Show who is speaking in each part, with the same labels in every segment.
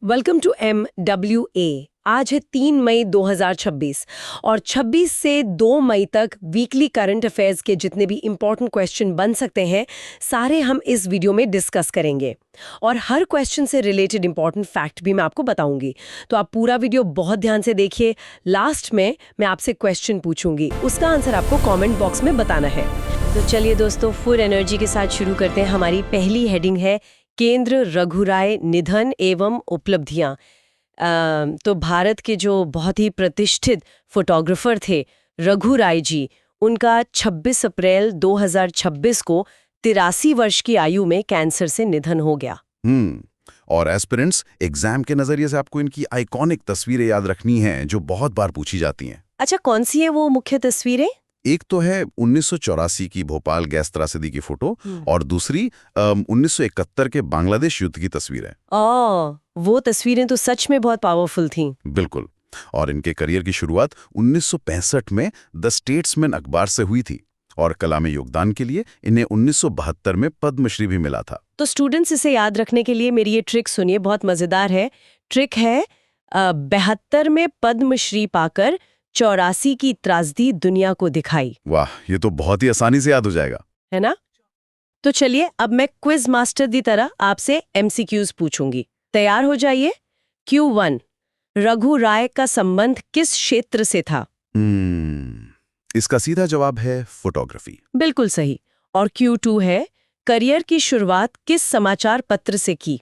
Speaker 1: Welcome to MWA। आज है 3 मई 2026 और 26 से 2 मई तक वीकली करंट अफेयर्स के जितने भी इंपॉर्टेंट क्वेश्चन बन सकते हैं सारे हम इस वीडियो में डिस्कस करेंगे और हर क्वेश्चन से रिलेटेड इंपॉर्टेंट फैक्ट भी मैं आपको बताऊंगी। तो आप पूरा वीडियो बहुत ध्यान से देखिए। लास्ट में मैं आपसे क्वेश्चन पूछूंगी, उसका आंसर आपको कॉमेंट बॉक्स में बताना है। तो चलिए दोस्तों, फुल एनर्जी के साथ शुरू करते हैं। हमारी पहली हेडिंग है केंद्र रघुराय निधन एवं उपलब्धियां। तो भारत के जो बहुत ही प्रतिष्ठित फोटोग्राफर थे रघुराय जी, उनका 26 अप्रैल 2026 को 83 वर्ष की आयु में कैंसर से निधन हो गया।
Speaker 2: और एस्पिरेंट्स एग्जाम के नजरिए से आपको इनकी आइकॉनिक तस्वीरें याद रखनी हैं जो बहुत बार पूछी जाती हैं।
Speaker 1: अच्छा, कौन सी है वो मुख्य तस्वीरें?
Speaker 2: एक तो है 1984 की भोपाल गैस त्रासदी की फोटो और दूसरी 1971 के बांग्लादेश युद्ध की तस्वीर है।
Speaker 1: वो तस्वीरें तो सच में बहुत पावरफुल थीं।
Speaker 2: बिल्कुल। और इनके करियर की शुरुआत 1965 में द स्टेट्समैन अखबार से हुई थी और कला में योगदान के लिए इन्हें 1972 में पद्मश्री भी मिला था।
Speaker 1: तो स्टूडेंट्स इसे याद रखने के लिए मेरी ये ट्रिक सुनिए, बहुत मजेदार है। ट्रिक है 72 में पद्मश्री पाकर 84 की त्रासदी दुनिया को दिखाई।
Speaker 2: वाह, ये तो बहुत ही आसानी से याद हो जाएगा,
Speaker 1: है ना? तो चलिए अब मैं क्विज मास्टर की तरह आपसे MCQs पूछूंगी। तैयार हो जाइए। Q1, रघु राय का संबंध किस क्षेत्र से था?
Speaker 2: इसका सीधा जवाब है फोटोग्राफी।
Speaker 1: बिल्कुल सही। और Q2 है करियर की शुरुआत किस समाचार पत्र से की?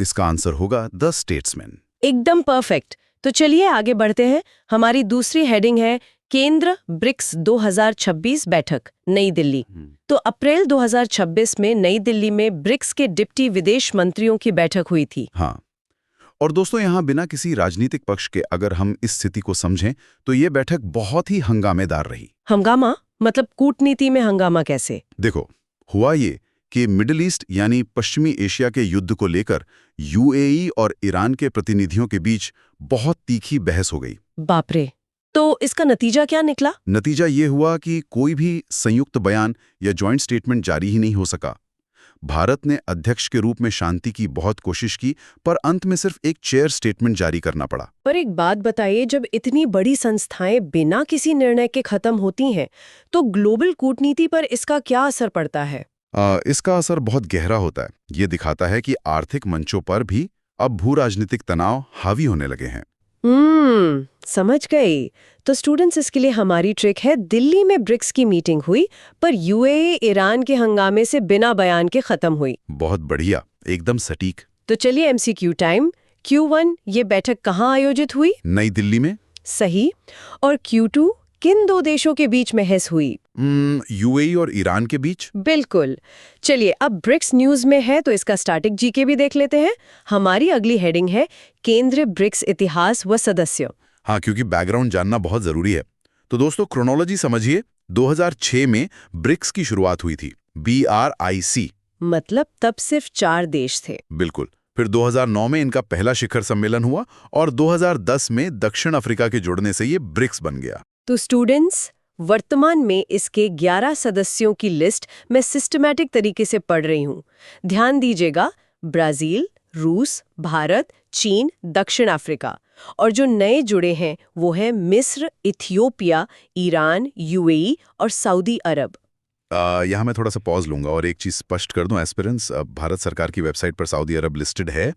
Speaker 2: इसका आंसर होगा द स्टेट्समैन।
Speaker 1: एकदम परफेक्ट। तो चलिए आगे बढ़ते हैं। हमारी दूसरी हेडिंग है केंद्र ब्रिक्स 2026 बैठक, नई दिल्ली। तो अप्रैल 2026 में नई दिल्ली में ब्रिक्स के डिप्टी विदेश मंत्रियों की बैठक हुई थी।
Speaker 2: हाँ, और दोस्तों यहाँ बिना किसी राजनीतिक पक्ष के अगर हम इस स्थिति को समझें तो ये बैठक बहुत ही हंगामेदार रही।
Speaker 1: हंगामा मतलब कूटनीति में हंगामा कैसे?
Speaker 2: देखो, हुआ ये कि मिडिल ईस्ट यानी पश्चिमी एशिया के युद्ध को लेकर UAE और ईरान के प्रतिनिधियों के बीच बहुत तीखी बहस हो गई।
Speaker 1: बाप रे! तो इसका नतीजा क्या निकला?
Speaker 2: नतीजा ये हुआ कि कोई भी संयुक्त बयान या जॉइंट स्टेटमेंट जारी ही नहीं हो सका। भारत ने अध्यक्ष के रूप में शांति की बहुत कोशिश की, पर अंत में सिर्फ एक चेयर स्टेटमेंट जारी करना पड़ा।
Speaker 1: पर एक बात बताइए, जब इतनी बड़ी संस्थाएं बिना किसी निर्णय के खत्म होती हैं, तो ग्लोबल कूटनीति पर इसका क्या असर पड़ता है?
Speaker 2: इसका असर बहुत गहरा होता है। ये दिखाता है कि आर्थिक मंचों पर भी अब भू राजनीतिक तनाव हावी होने लगे हैं।
Speaker 1: समझ गई। तो स्टूडेंट्स, इसके लिए हमारी ट्रिक है, दिल्ली में ब्रिक्स की मीटिंग हुई पर UAE ईरान के हंगामे से बिना बयान के खत्म हुई।
Speaker 2: बहुत बढ़िया, एकदम सटीक।
Speaker 1: तो चलिए MCQ टाइम। Q1, ये बैठक कहाँ आयोजित हुई?
Speaker 2: नई दिल्ली में।
Speaker 1: सही। और Q2, किन दो देशों के बीच बहस हुई?
Speaker 2: UAE और ईरान के बीच।
Speaker 1: बिल्कुल। चलिए अब ब्रिक्स न्यूज में है तो इसका स्टैटिक GK भी देख लेते हैं। हमारी अगली हेडिंग है केंद्रीय ब्रिक्स इतिहास व सदस्य।
Speaker 2: हाँ, क्योंकि बैकग्राउंड जानना बहुत जरूरी है। तो दोस्तों, क्रोनोलॉजी समझिए। 2006 में ब्रिक्स की शुरुआत हुई थी, BRIC।
Speaker 1: मतलब तब सिर्फ 4 देश थे।
Speaker 2: बिल्कुल। फिर 2009 में इनका पहला शिखर सम्मेलन हुआ और 2010 में दक्षिण अफ्रीका के जुड़ने से ये ब्रिक्स बन गया।
Speaker 1: तो स्टूडेंट्स, वर्तमान में इसके 11 सदस्यों की लिस्ट मैं सिस्टमैटिक तरीके से पढ़ रही हूँ। ध्यान दीजिएगा, ब्राजील, रूस, भारत, चीन, दक्षिण अफ्रीका। और जो नए जुड़े हैं वो हैं मिस्र, इथियोपिया, ईरान, UAE और सऊदी अरब।
Speaker 2: यहाँ मैं थोड़ा सा पॉज लूंगा और एक चीज स्पष्ट कर दूं एस्पिरेंट्स, भारत सरकार की वेबसाइट पर सऊदी अरब लिस्टेड है,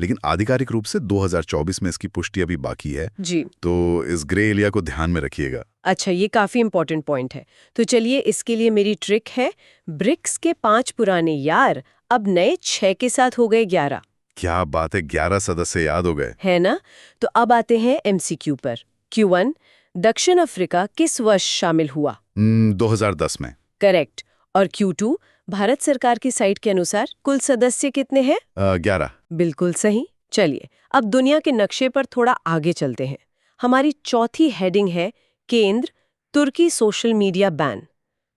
Speaker 2: लेकिन आधिकारिक रूप से 2024 में इसकी पुष्टि अभी बाकी है
Speaker 1: जी।
Speaker 2: तो इस ग्रे एरिया को ध्यान में रखिएगा।
Speaker 1: अच्छा, ये काफी इंपॉर्टेंट पॉइंट है। तो चलिए इसके लिए मेरी ट्रिक है, ब्रिक्स के 5 पुराने यार अब नए 6 के साथ हो गए 11।
Speaker 2: क्या बात है, 11 सदस्य याद हो गए,
Speaker 1: है ना? तो अब आते हैं MCQ पर। Q1, दक्षिण अफ्रीका किस वर्ष शामिल हुआ?
Speaker 2: 2010 में।
Speaker 1: करेक्ट। और Q2, भारत सरकार की साइट के अनुसार कुल सदस्य कितने हैं?
Speaker 2: 11।
Speaker 1: बिल्कुल सही। चलिए अब दुनिया के नक्शे पर थोड़ा आगे चलते हैं। हमारी चौथी हेडिंग है केंद्र तुर्की सोशल मीडिया बैन।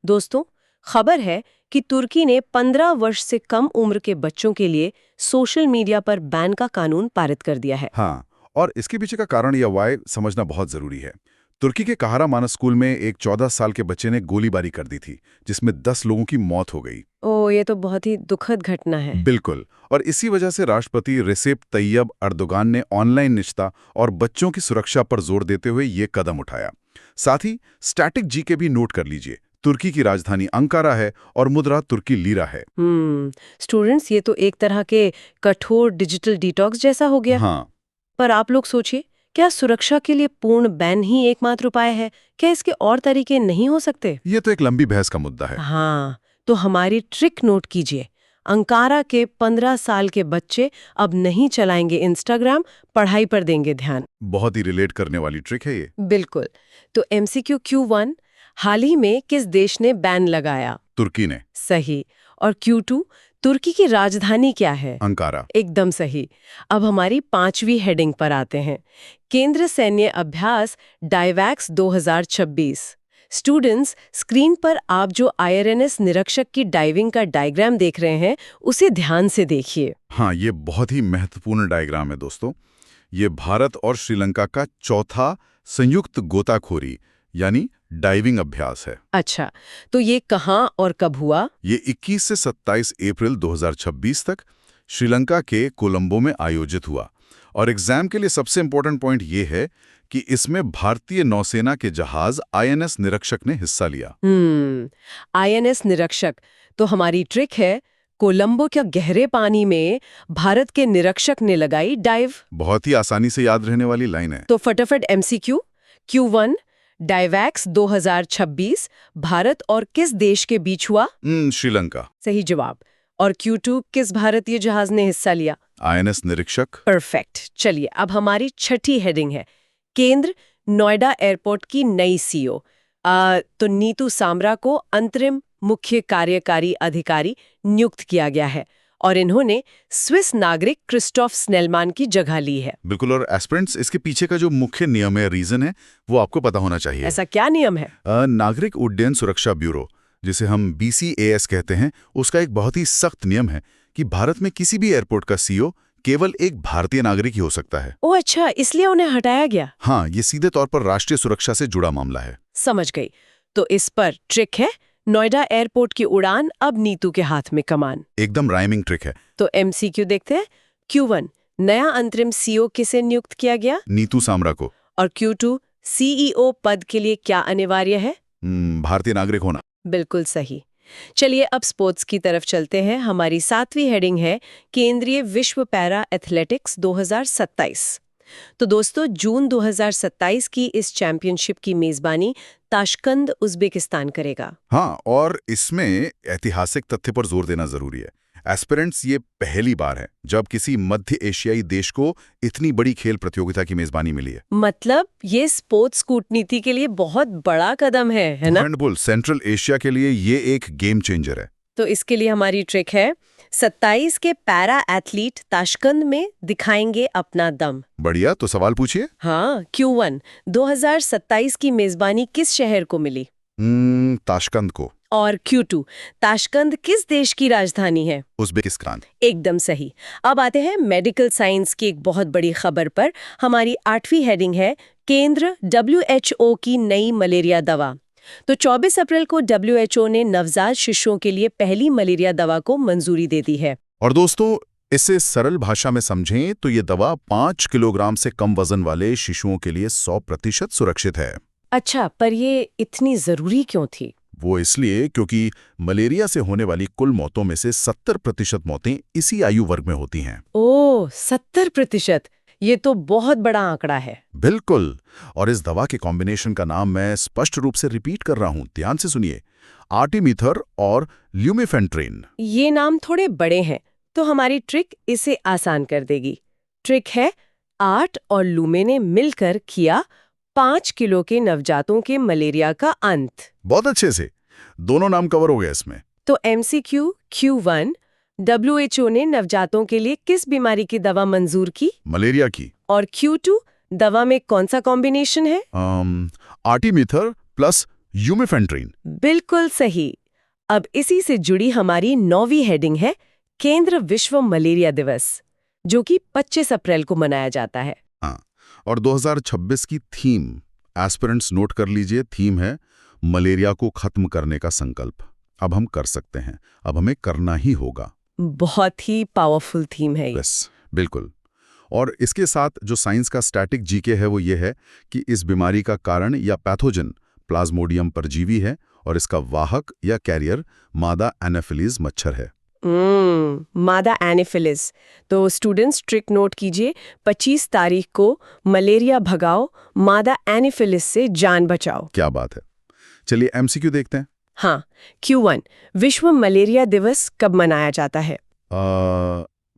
Speaker 1: दोस्तों, खबर है कि तुर्की ने 15 वर्ष से कम उम्र के बच्चों के लिए सोशल मीडिया पर बैन का कानून पारित कर दिया है।
Speaker 2: हाँ, और इसके पीछे का कारण या वाय समझना बहुत जरूरी है। तुर्की के कहारा मानस स्कूल में एक 14 साल के बच्चे ने गोलीबारी कर दी थी जिसमें 10 लोगों की मौत हो गई।
Speaker 1: ओ, ये तो बहुत ही दुखद घटना है।
Speaker 2: बिल्कुल। और इसी वजह से राष्ट्रपति रिसेप तैयब अर्दोगान ने ऑनलाइन निजता और बच्चों की सुरक्षा पर जोर देते हुए ये कदम उठाया। साथ ही स्टैटिक जीके भी नोट कर लीजिए। तुर्की की राजधानी अंकारा है और मुद्रा तुर्की लीरा है।
Speaker 1: स्टूडेंट्स, ये तो एक तरह के कठोर डिजिटल डिटॉक्स जैसा हो गया।
Speaker 2: हाँ,
Speaker 1: पर आप लोग सोचिए, क्या सुरक्षा के लिए पूर्ण बैन ही एकमात्र उपाय है? क्या इसके और तरीके नहीं हो सकते?
Speaker 2: ये तो एक लंबी बहस का मुद्दा है।
Speaker 1: हाँ, तो हमारी ट्रिक नोट कीजिए। अंकारा के 15 साल के बच्चे अब नहीं चलाएंगे इंस्टाग्राम, पढ़ाई पर देंगे ध्यान।
Speaker 2: बहुत ही रिलेट करने वाली ट्रिक है ये।
Speaker 1: बिल्कुल। तो MCQ Q1, हाल ही में किस देश ने बैन लगाया?
Speaker 2: तुर्की ने।
Speaker 1: सही। और Q2, तुर्की की राजधानी क्या है?
Speaker 2: अंकारा।
Speaker 1: एकदम सही। अब हमारी 5वीं हेडिंग पर आते हैं। केंद्र सैन्य अभ्यास डाइवैक्स 2026। स्टूडेंट्स, स्क्रीन पर आप जो IRNS निरीक्षक की डाइविंग का डायग्राम देख रहे हैं, उसे ध्यान से देखिए।
Speaker 2: हाँ, ये बहुत ही महत्वपूर्ण डायग्राम है दोस्तों। ये भारत और श्रीलंका का चौथा संयुक्त गोताखोरी यानी डाइविंग अभ्यास है।
Speaker 1: अच्छा, तो ये कहाँ और कब हुआ?
Speaker 2: ये 21 से 27 अप्रैल 2026 तक श्रीलंका के कोलंबो में आयोजित हुआ। और एग्जाम के लिए सबसे इंपॉर्टेंट पॉइंट ये है कि इसमें भारतीय नौसेना के जहाज INS निरीक्षक ने हिस्सा लिया।
Speaker 1: INS निरीक्षक। तो हमारी ट्रिक है, कोलंबो के गहरे पानी में भारत के निरीक्षक ने लगाई डाइव।
Speaker 2: बहुत ही आसानी से याद रहने वाली लाइन है।
Speaker 1: तो फटाफट MCQ Q1, डाइवैक्स 2026 भारत और किस देश के बीच हुआ?
Speaker 2: श्रीलंका।
Speaker 1: सही जवाब। और Q2, किस भारतीय जहाज ने हिस्सा लिया?
Speaker 2: INS निरीक्षक।
Speaker 1: परफेक्ट। चलिए, अब हमारी छठी हेडिंग है, केंद्र नोएडा एयरपोर्ट की नई CEO। तो नीतू सामरा को अंतरिम मुख्य कार्यकारी अधिकारी नियुक्त किया गया है और इन्होंने स्विस नागरिक क्रिस्टोफ स्नेलमान की जगह ली है।
Speaker 2: बिल्कुल। और एस्पिरेंट्स, इसके पीछे का जो मुख्य नियम है, रीजन है, वो आपको पता होना चाहिए।
Speaker 1: ऐसा क्या नियम है?
Speaker 2: नागरिक उड्डयन सुरक्षा ब्यूरो, जिसे हम BCAS कहते हैं, उसका एक बहुत ही सख्त नियम है कि भारत में किसी भी एयरपोर्ट का CEO केवल एक भारतीय नागरिक ही हो सकता है।
Speaker 1: ओह अच्छा, इसलिए उन्हें हटाया गया।
Speaker 2: हाँ, ये सीधे तौर पर राष्ट्रीय सुरक्षा से जुड़ा मामला है।
Speaker 1: समझ गई। तो इस पर ट्रिक है, नोएडा एयरपोर्ट की उड़ान अब नीतू के हाथ में कमान।
Speaker 2: एकदम राइमिंग ट्रिक है।
Speaker 1: तो MCQ देखते हैं। Q1, नया अंतरिम CEO किसे नियुक्त किया गया?
Speaker 2: नीतू सामरा को।
Speaker 1: और Q2, CEO पद के लिए क्या अनिवार्य है?
Speaker 2: भारतीय नागरिक होना।
Speaker 1: बिल्कुल सही। चलिए, अब स्पोर्ट्स की तरफ चलते हैं। हमारी 7वीं हेडिंग है, केंद्रीय विश्व पैरा एथलेटिक्स 2027। तो दोस्तों, जून 2027 की इस चैंपियनशिप की मेजबानी ताशकंद, उज़्बेकिस्तान करेगा।
Speaker 2: हाँ, और इसमें ऐतिहासिक तथ्य पर जोर देना जरूरी है। एस्पिरेंट्स, ये पहली बार है जब किसी मध्य एशियाई देश को इतनी बड़ी खेल प्रतियोगिता की मेजबानी मिली है।
Speaker 1: मतलब ये स्पोर्ट्स कूटनीति के लिए बहुत बड़ा कदम है ना?
Speaker 2: हैंडबॉल सेंट्रल एशिया के लिए ये एक गेम चेंजर है।
Speaker 1: तो इसके लिए हमारी ट्रिक है, 27 के पैरा एथलीट ताशकंद में दिखाएंगे अपना दम।
Speaker 2: बढ़िया, तो सवाल पूछिए।
Speaker 1: हाँ, Q1, 2027 की मेजबानी किस शहर को मिली?
Speaker 2: ताशकंद को।
Speaker 1: और Q2, ताशकंद किस देश की राजधानी है?
Speaker 2: उज़्बेकिस्तान।
Speaker 1: एकदम सही। अब आते हैं मेडिकल साइंस की एक बहुत बड़ी खबर पर। हमारी 8वीं हेडिंग है, केंद्र WHO की नई मलेरिया दवा। तो 24 अप्रैल को WHO ने नवजात शिशुओं के लिए पहली मलेरिया दवा को मंजूरी दे दी है।
Speaker 2: और दोस्तों, इसे सरल भाषा में समझें तो ये दवा 5 किलोग्राम से कम वजन वाले शिशुओं के लिए 100% सुरक्षित है।
Speaker 1: अच्छा, पर ये इतनी जरूरी क्यों थी?
Speaker 2: वो इसलिए क्योंकि मलेरिया से होने वाली कुल मौतों में से 70% मौतें इसी आयु वर्ग में होती हैं।
Speaker 1: ओह, 70%! ये तो बहुत बड़ा आंकड़ा है।
Speaker 2: बिल्कुल। और इस दवा के कॉम्बिनेशन का नाम मैं स्पष्ट रूप से रिपीट कर रहा हूं, ध्यान से सुनिए। आर्टिमीथर और ल्यूमेफेंट्रिन।
Speaker 1: ये नाम थोड़े बड़े हैं, तो हमारी ट्रिक इसे आसान कर देगी। ट्रिक है, आर्ट और लूमे ने मिलकर किया 5 किलो के नवजातों के मलेरिया का अंत।
Speaker 2: बहुत अच्छे से दोनों नाम कवर हो गए इसमें।
Speaker 1: तो MCQ Q1, WHO ने नवजातों के लिए किस बीमारी की दवा मंजूर की?
Speaker 2: मलेरिया की।
Speaker 1: और Q2, दवा में कौन सा कॉम्बिनेशन है?
Speaker 2: आर्टिमीथर प्लस यूमेफेंट्रिन।
Speaker 1: बिल्कुल सही। अब इसी से जुड़ी हमारी 9वीं हेडिंग है, केंद्र विश्व मलेरिया दिवस, जो कि 25 अप्रैल को मनाया जाता है।
Speaker 2: हाँ, और 2026 की थीम एस्पिरेंट्स नोट कर लीजिए। थीम है मलेरिया को खत्म करने का संकल्प। अब हम कर सकते हैं, अब हमें करना ही होगा।
Speaker 1: बहुत ही पावरफुल थीम है ये।
Speaker 2: बस बिल्कुल। और इसके साथ जो साइंस का स्टैटिक जीके है वो ये है कि इस बीमारी का कारण या पैथोजन प्लाज्मोडियम परजीवी है और इसका वाहक या कैरियर मादा एनाफिलीज मच्छर है।
Speaker 1: मादा एनाफिलिस। तो स्टूडेंट्स ट्रिक नोट कीजिए, 25 तारीख को मलेरिया भगाओ, मादा एनाफिलिस से जान बचाओ।
Speaker 2: क्या बात है। चलिए एमसीक्यू देखते हैं।
Speaker 1: हाँ, Q1 विश्व मलेरिया दिवस कब मनाया जाता है?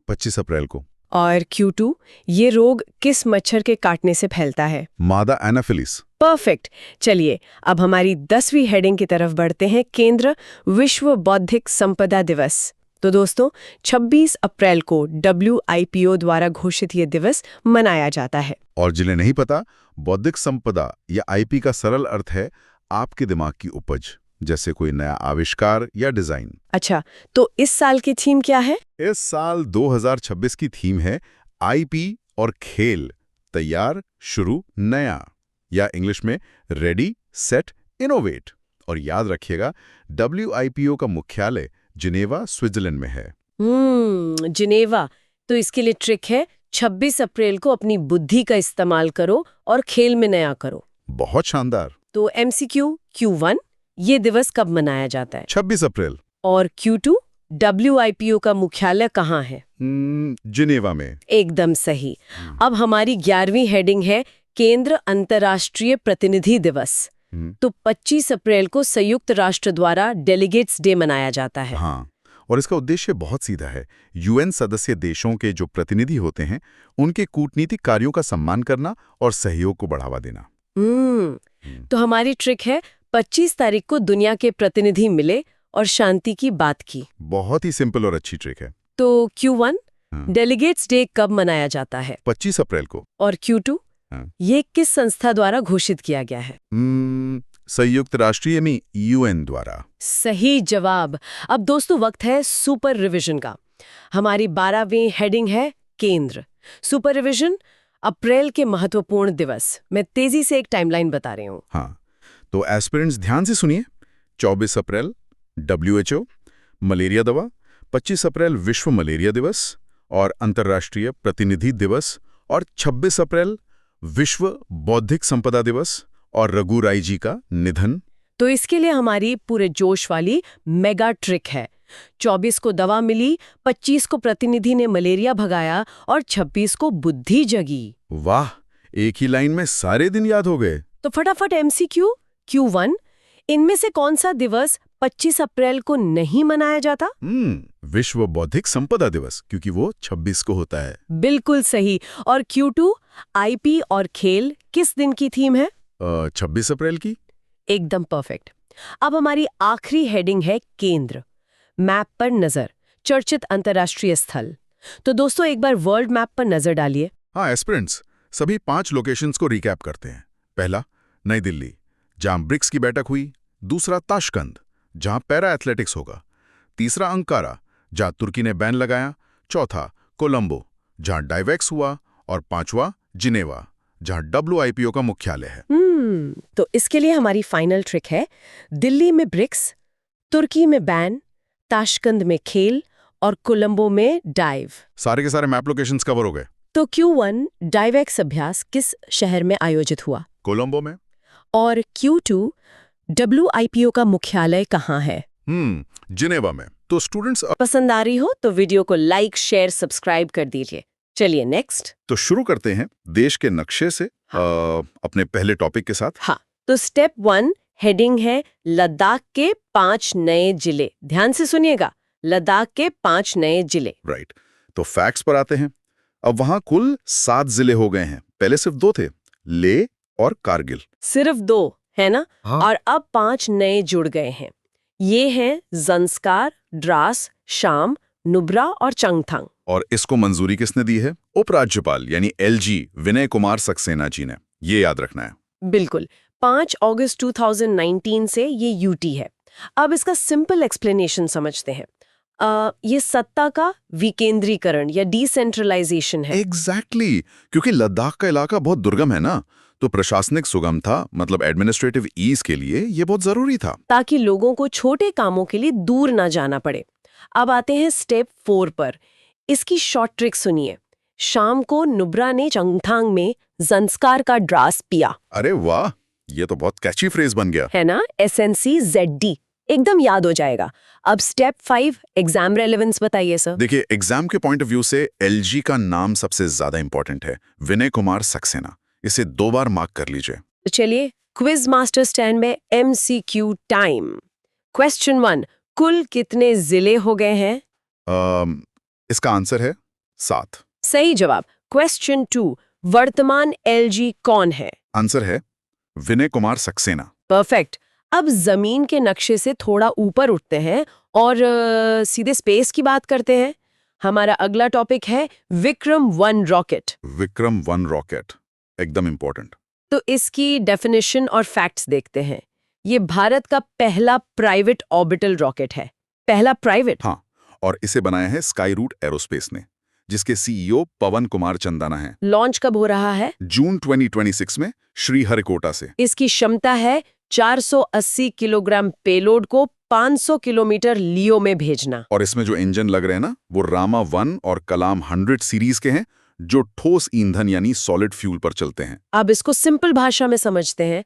Speaker 2: 25 अप्रैल को।
Speaker 1: और Q2 ये रोग किस मच्छर के काटने से फैलता है?
Speaker 2: मादा एनाफिलिस।
Speaker 1: परफेक्ट। चलिए अब हमारी 10वीं हेडिंग की तरफ बढ़ते हैं, केंद्र विश्व बौद्धिक संपदा दिवस। तो दोस्तों 26 अप्रैल को WIPO द्वारा घोषित ये दिवस मनाया जाता है।
Speaker 2: और जिन्हें नहीं पता, बौद्धिक संपदा या आईपी का सरल अर्थ है आपके दिमाग की उपज, जैसे कोई नया आविष्कार या डिजाइन।
Speaker 1: अच्छा, तो इस साल की थीम क्या है?
Speaker 2: इस साल 2026 की थीम है आईपी और खेल, तैयार शुरू नया, या इंग्लिश में रेडी सेट इनोवेट। और याद रखिएगा WIPO का मुख्यालय जिनेवा स्विट्जरलैंड में है।
Speaker 1: जिनेवा। तो इसके लिए ट्रिक है 26 अप्रैल को अपनी बुद्धि का इस्तेमाल करो और खेल में नया करो।
Speaker 2: बहुत शानदार।
Speaker 1: तो MCQ Q1 ये दिवस कब मनाया जाता है?
Speaker 2: 26 अप्रैल।
Speaker 1: और Q2 WIPO का मुख्यालय कहाँ है?
Speaker 2: जिनेवा में।
Speaker 1: एकदम सही। अब हमारी 11वीं हेडिंग है केंद्र अंतर्राष्ट्रीय प्रतिनिधि दिवस। तो 25 अप्रैल को संयुक्त राष्ट्र द्वारा डेलीगेट्स डे मनाया जाता है।
Speaker 2: हाँ, और इसका उद्देश्य बहुत सीधा है। UN सदस्य देशों के जो प्रतिनिधि होते हैं उनके कूटनीतिक कार्यों का सम्मान करना और सहयोग को बढ़ावा देना।
Speaker 1: तो हमारी ट्रिक है 25 तारीख को दुनिया के प्रतिनिधि मिले और शांति की बात की।
Speaker 2: बहुत ही सिंपल और अच्छी ट्रिक है।
Speaker 1: तो Q1 डेलीगेट्स डे कब मनाया जाता है?
Speaker 2: 25 अप्रैल को।
Speaker 1: और Q2 ये किस संस्था द्वारा घोषित किया गया है?
Speaker 2: संयुक्त राष्ट्रीय में UN द्वारा।
Speaker 1: सही जवाब। अब दोस्तों वक्त है सुपर रिवीजन का। हमारी 12वीं हेडिंग है केंद्र सुपर रिवीजन अप्रैल के महत्वपूर्ण दिवस। मैं तेजी से एक टाइमलाइन बता रही हूँ।
Speaker 2: हाँ, तो एस्पिरेंट्स ध्यान से सुनिए। 24 अप्रैल WHO मलेरिया दवा, 25 अप्रैल विश्व मलेरिया दिवस और अंतर्राष्ट्रीय प्रतिनिधि दिवस, और 26 अप्रैल विश्व बौद्धिक संपदा दिवस और रघु राय जी का निधन।
Speaker 1: तो इसके लिए हमारी पूरे जोश वाली मेगा ट्रिक है। 24 को दवा मिली, 25 को प्रतिनिधि ने मलेरिया भगाया और 26 को बुद्धि जगी।
Speaker 2: वाह, एक ही लाइन में सारे दिन याद हो गए।
Speaker 1: तो फटाफट MCQ Q1 इनमें से कौन सा दिवस 25 अप्रैल को नहीं मनाया जाता?
Speaker 2: विश्व बौद्धिक संपदा दिवस, क्योंकि वो 26 को होता है।
Speaker 1: बिल्कुल सही। और Q2 IP और खेल किस दिन की थीम है?
Speaker 2: 26 अप्रैल की।
Speaker 1: एकदम परफेक्ट। अब हमारी आखिरी हेडिंग है केंद्र मैप पर नजर, चर्चित अंतर्राष्ट्रीय स्थल। तो दोस्तों एक बार वर्ल्ड मैप पर नजर डालिए।
Speaker 2: हाँ एस्पिरेंट्स, सभी 5 लोकेशंस को रिकैप करते हैं। पहला नई दिल्ली, जहां ब्रिक्स की बैठक हुई। दूसरा ताशकंद, जहां पैरा एथलेटिक्स होगा। तीसरा अंकारा, जहां तुर्की ने बैन लगाया। चौथा कोलंबो, जहां डाइवेक्स हुआ। और पांचवा जिनेवा, जहां WIPO का मुख्यालय है।
Speaker 1: तो इसके लिए हमारी फाइनल ट्रिक है दिल्ली में ब्रिक्स, तुर्की में बैन, ताशकंद में खेल और कोलंबो में डाइव।
Speaker 2: सारे के सारे मैप लोकेशंस कवर हो गए।
Speaker 1: तो Q1 डाइवेक्स अभ्यास किस शहर में आयोजित हुआ?
Speaker 2: कोलंबो में।
Speaker 1: और Q2 WIPO का मुख्यालय कहाँ है?
Speaker 2: जिनेवा में। तो स्टूडेंट्स
Speaker 1: पसंद आ रही हो तो वीडियो को लाइक शेयर सब्सक्राइब कर दीजिए। चलिए नेक्स्ट।
Speaker 2: तो शुरू करते हैं देश के नक्शे से। अपने पहले टॉपिक के साथ।
Speaker 1: हाँ, तो स्टेप 1 हेडिंग है लद्दाख के 5 नए जिले। ध्यान से सुनिएगा, लद्दाख के 5 नए जिले।
Speaker 2: राइट। तो फैक्ट्स पर आते हैं। अब वहां कुल 7 जिले हो गए हैं, पहले सिर्फ 2 थे, लेह और कारगिल।
Speaker 1: सिर्फ 2 है ना?
Speaker 2: हाँ।
Speaker 1: और अब 5 नए जुड़ गए हैं। ये हैं ज़ंस्कार, द्रास, शाम, नुब्रा और चंगथंग।
Speaker 2: और इसको मंजूरी किसने दी है? उपराज्यपाल यानी LG विनय कुमार सक्सेना जी ने। ये याद रखना है।
Speaker 1: बिल्कुल। 5 अगस्त 2019 से ये UT है। अब इसका सिंपल एक्सप्लेनेशन समझते हैं। ये सत्ता का विकेंद्रीकरण या डिसेंट्रलाइजेशन है।
Speaker 2: एग्जैक्टली, क्योंकि लद्दाख का इलाका बहुत दुर्गम है ना, तो प्रशासनिक सुगमता मतलब एडमिनिस्ट्रेटिव ईज के लिए ये बहुत जरूरी था।
Speaker 1: ताकि लोगों को छोटे कामों के लिए दूर ना जाना पड़े। अब आते हैं स्टेप 4 पर। इसकी शॉर्ट ट्रिक सुनिए। शाम को नुब्रा ने चंगथांग में संस्कार का ड्रास पिया।
Speaker 2: अरे वाह, ये तो बहुत कैची फ्रेज बन गया।
Speaker 1: है ना, SNCZD एकदम याद हो जाएगा। अब स्टेप 5 एग्जाम रेलेवेंस बताइए सर।
Speaker 2: देखिए, एग्जाम के पॉइंट ऑफ व्यू से एलजी का नाम सबसे ज्यादा इंपॉर्टेंट है, विनय कुमार सक्सेना। इसे 2 बार मार्क कर लीजिए।
Speaker 1: तो चलिए क्विज मास्टर स्टैंड में MCQ टाइम। क्वेश्चन 1, कुल कितने जिले हो गए हैं?
Speaker 2: इसका आंसर है 7।
Speaker 1: सही जवाब। क्वेश्चन 2, वर्तमान LG कौन है?
Speaker 2: आंसर है विनय कुमार सक्सेना।
Speaker 1: परफेक्ट। अब जमीन के नक्शे से थोड़ा ऊपर उठते हैं और सीधे स्पेस की बात करते हैं। हमारा अगला टॉपिक है विक्रम-1 रॉकेट।
Speaker 2: विक्रम-1 रॉकेट एकदम इंपॉर्टेंट।
Speaker 1: तो इसकी डेफिनेशन और फैक्ट्स देखते हैं। ये भारत का पहला प्राइवेट ऑर्बिटल रॉकेट है। पहला प्राइवेट।
Speaker 2: हाँ, और इसे बनाया है स्काई रूट एरोस्पेस ने, जिसके सीईओ पवन कुमार चंदाना है।
Speaker 1: लॉन्च कब हो रहा है?
Speaker 2: जून 2026 में श्रीहरिकोटा से।
Speaker 1: इसकी क्षमता है 480 किलोग्राम पेलोड को 500 किलोमीटर लियो में भेजना।
Speaker 2: और इसमें जो इंजन लग रहे हैं ना, वो रामा 1 और कलाम 100 सीरीज के हैं, जो ठोस ईंधन यानी सॉलिड फ्यूल पर चलते हैं।
Speaker 1: अब इसको सिंपल भाषा में समझते हैं,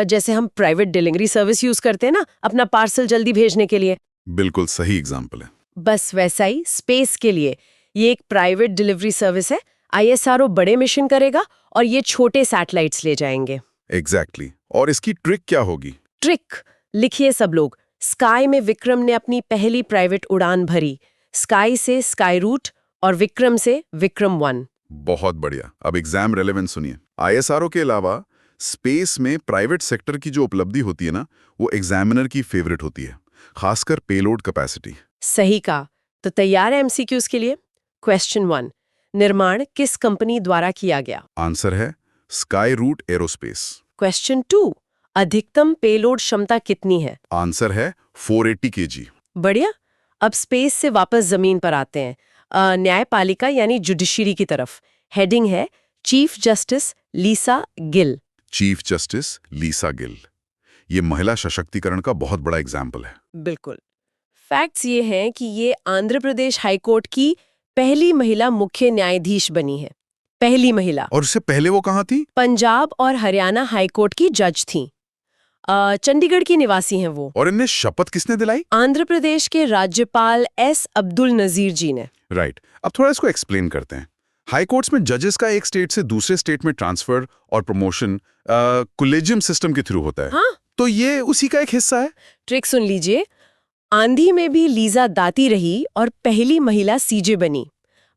Speaker 1: जैसे हम प्राइवेट डिलीवरी सर्विस यूज करते हैं ना अपना पार्सल जल्दी भेजने के लिए।
Speaker 2: बिल्कुल सही एग्जाम्पल है।
Speaker 1: बस वैसा ही स्पेस के लिए ये एक प्राइवेट डिलीवरी सर्विस है। ISRO बड़े मिशन करेगा और ये छोटे सैटेलाइट्स ले जाएंगे।
Speaker 2: एग्जैक्टली। और इसकी ट्रिक क्या होगी?
Speaker 1: ट्रिक लिखिए सब लोग। स्काई में विक्रम ने अपनी पहली प्राइवेट उड़ान भरी। स्काई से स्काई रूट और विक्रम से विक्रम-1।
Speaker 2: बहुत बढ़िया। अब एग्जाम रेलेवेंस सुनिए। ISRO के अलावा स्पेस में प्राइवेट सेक्टर की जो उपलब्धि होती है ना, वो एग्जामिनर की फेवरेट होती है, खासकर पेलोड कैपेसिटी।
Speaker 1: सही कहा। तो तैयार है MCQs के लिए। क्वेश्चन 1, निर्माण किस कंपनी द्वारा किया गया?
Speaker 2: आंसर है स्काई रूट एरोस्पेस।
Speaker 1: क्वेश्चन 2, अधिकतम पेलोड क्षमता कितनी है?
Speaker 2: आंसर है 480 kg।
Speaker 1: बढ़िया। अब स्पेस से वापस जमीन पर आते हैं, न्यायपालिका यानी जुडिशरी की तरफ। हेडिंग है chief justice Lisa Gill.
Speaker 2: Chief justice Lisa Gill, ये महिला सशक्तिकरण का बहुत बड़ा एग्जाम्पल है।
Speaker 1: बिल्कुल। फैक्ट्स ये हैं कि ये आंध्र प्रदेश हाईकोर्ट की पहली महिला मुख्य न्यायाधीश बनी है। पहली महिला।
Speaker 2: और उससे पहले वो कहाँ थी?
Speaker 1: पंजाब और हरियाणा हाईकोर्ट की जज थीं। चंडीगढ़ की निवासी हैं वो।
Speaker 2: और इन्हें शपथ किसने दिलाई?
Speaker 1: आंध्र प्रदेश के राज्यपाल S अब्दुल नजीर जी ने।
Speaker 2: राइट। अब थोड़ा इसको एक्सप्लेन करते हैं। हाई कोर्ट्स में जजेस का एक स्टेट से दूसरे स्टेट में ट्रांसफर और प्रमोशन कोलेजियम सिस्टम के थ्रू होता है।
Speaker 1: हाँ,
Speaker 2: तो ये उसी का एक हिस्सा है।
Speaker 1: ट्रिक सुन लीजिए। आंधी में भी लीजा दाती रही और पहली महिला CJ बनी।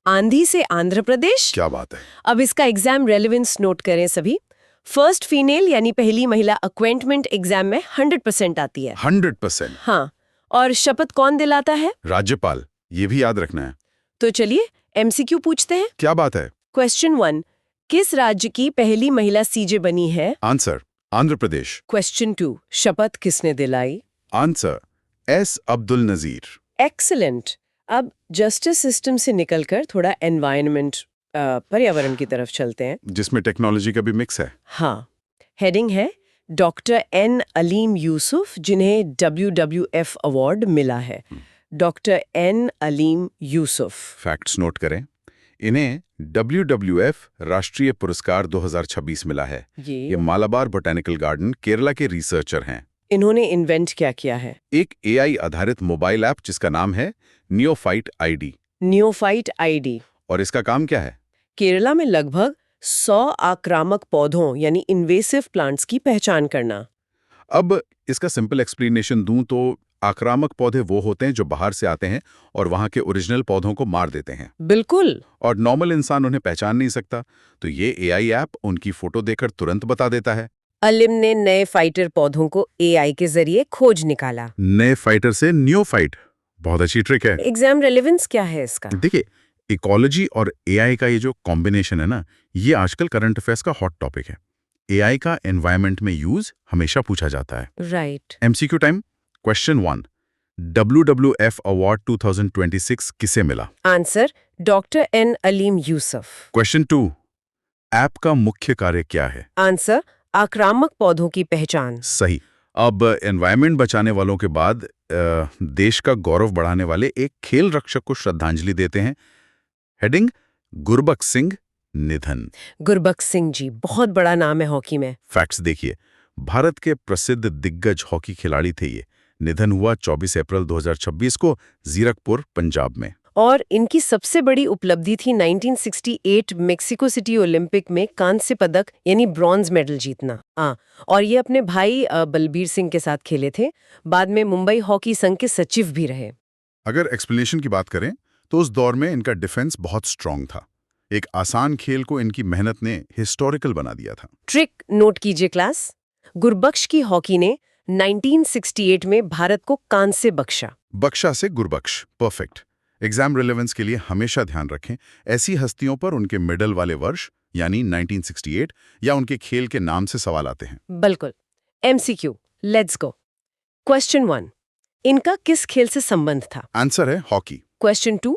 Speaker 1: आंधी से आंध्र प्रदेश।
Speaker 2: क्या बात है।
Speaker 1: अब इसका एग्जाम रेलेवेंस नोट करें सभी। फर्स्ट फीमेल यानी पहली महिला अपॉइंटमेंट एग्जाम में 100% आती है।
Speaker 2: 100%।
Speaker 1: हाँ, और शपथ कौन दिलाता है?
Speaker 2: राज्यपाल। ये भी याद रखना है।
Speaker 1: तो चलिए MCQ पूछते हैं।
Speaker 2: क्या बात है।
Speaker 1: क्वेश्चन 1, किस राज्य की पहली महिला CJ बनी है?
Speaker 2: आंसर आंध्र प्रदेश।
Speaker 1: क्वेश्चन 2, शपथ किसने दिलाई?
Speaker 2: Answer S Abdul Nazeer.
Speaker 1: Excellent. अब जस्टिस सिस्टम से निकलकर थोड़ा एनवायरनमेंट पर्यावरण की तरफ चलते हैं,
Speaker 2: जिसमें टेक्नोलॉजी का भी मिक्स है।
Speaker 1: हाँ। हेडिंग है डॉक्टर N अलीम यूसुफ, जिन्हें WWF अवार्ड मिला है। Doctor N Aleem Yusuf.
Speaker 2: Facts note करें। इन्हें WWF राष्ट्रीय पुरस्कार 2026 मिला है। ये मालाबार बोटैनिकल गार्डन केरला के रिसर्चर हैं।
Speaker 1: इन्होंने इन्वेंट क्या किया है?
Speaker 2: एक AI आधारित मोबाइल ऐप जिसका नाम है नियोफाइट ID।
Speaker 1: Neophyte ID।
Speaker 2: और इसका काम क्या है?
Speaker 1: केरला में लगभग 100 आक्रामक पौधों यानी इन्वेसिव प्लांट्स की पहचान करना।
Speaker 2: अब इसका सिंपल एक्सप्लेनेशन दूं तो आक्रामक पौधे वो होते हैं जो बाहर से आते हैं और वहां के ओरिजिनल पौधों को मार देते हैं।
Speaker 1: बिल्कुल।
Speaker 2: और नॉर्मल इंसान उन्हें पहचान नहीं सकता, तो ये AI ऐप उनकी फोटो देकर तुरंत बता देता है।
Speaker 1: अलिम ने नए फाइटर पौधों को AI के जरिए खोज निकाला।
Speaker 2: नए फाइटर से नियोफाइट। बहुत अच्छी ट्रिक है।
Speaker 1: एग्जाम रेलेवेंस क्या है इसका?
Speaker 2: देखिए, इकोलॉजी और AI का ये जो कॉम्बिनेशन है ना, ये आजकल करंट अफेयर्स का हॉट टॉपिक है। AI का एनवायरनमेंट में यूज हमेशा पूछा जाता है।
Speaker 1: Right.
Speaker 2: MCQ time. Question 1, WWF award 2026 किसे मिला?
Speaker 1: Answer doctor N Aleem Yusuf.
Speaker 2: Question 2, app का मुख्य कार्य क्या है?
Speaker 1: आंसर, आक्रामक पौधों की पहचान।
Speaker 2: सही। अब एनवायरनमेंट बचाने वालों के बाद देश का गौरव बढ़ाने वाले एक खेल रक्षक को श्रद्धांजलि देते हैं। हेडिंग, गुरबख्श सिंह निधन।
Speaker 1: गुरबख्श सिंह जी बहुत बड़ा नाम है हॉकी में।
Speaker 2: फैक्ट्स देखिए, भारत के प्रसिद्ध दिग्गज हॉकी खिलाड़ी थे ये। निधन हुआ 24 अप्रैल 2026 को जीरकपुर, पंजाब में।
Speaker 1: और इनकी सबसे बड़ी उपलब्धि थी 1968 मेक्सिको सिटी ओलंपिक में कांस्य पदक यानी ब्रॉन्ज मेडल जीतना। और ये अपने भाई बलबीर सिंह के साथ खेले थे। बाद में मुंबई हॉकी संघ के सचिव भी रहे।
Speaker 2: अगर एक्सप्लेनेशन की बात करें तो उस दौर में इनका डिफेंस बहुत स्ट्रांग था। एक आसान खेल को इनकी मेहनत ने हिस्टोरिकल बना दिया था।
Speaker 1: ट्रिक नोट कीजिए क्लास। गुरबख्श की हॉकी ने 1968 में भारत को कांस्य बख्शा।
Speaker 2: बख्शा से गुरबख्श, परफेक्ट। एग्जाम रिलेवेंस के लिए हमेशा ध्यान रखें, ऐसी हस्तियों पर उनके मेडल वाले वर्ष यानी 1968 या उनके खेल के नाम से सवाल आते हैं।
Speaker 1: बिल्कुल। MCQ, let's go. क्वेश्चन 1, इनका किस खेल से संबंध था?
Speaker 2: आंसर है हॉकी।
Speaker 1: क्वेश्चन 2,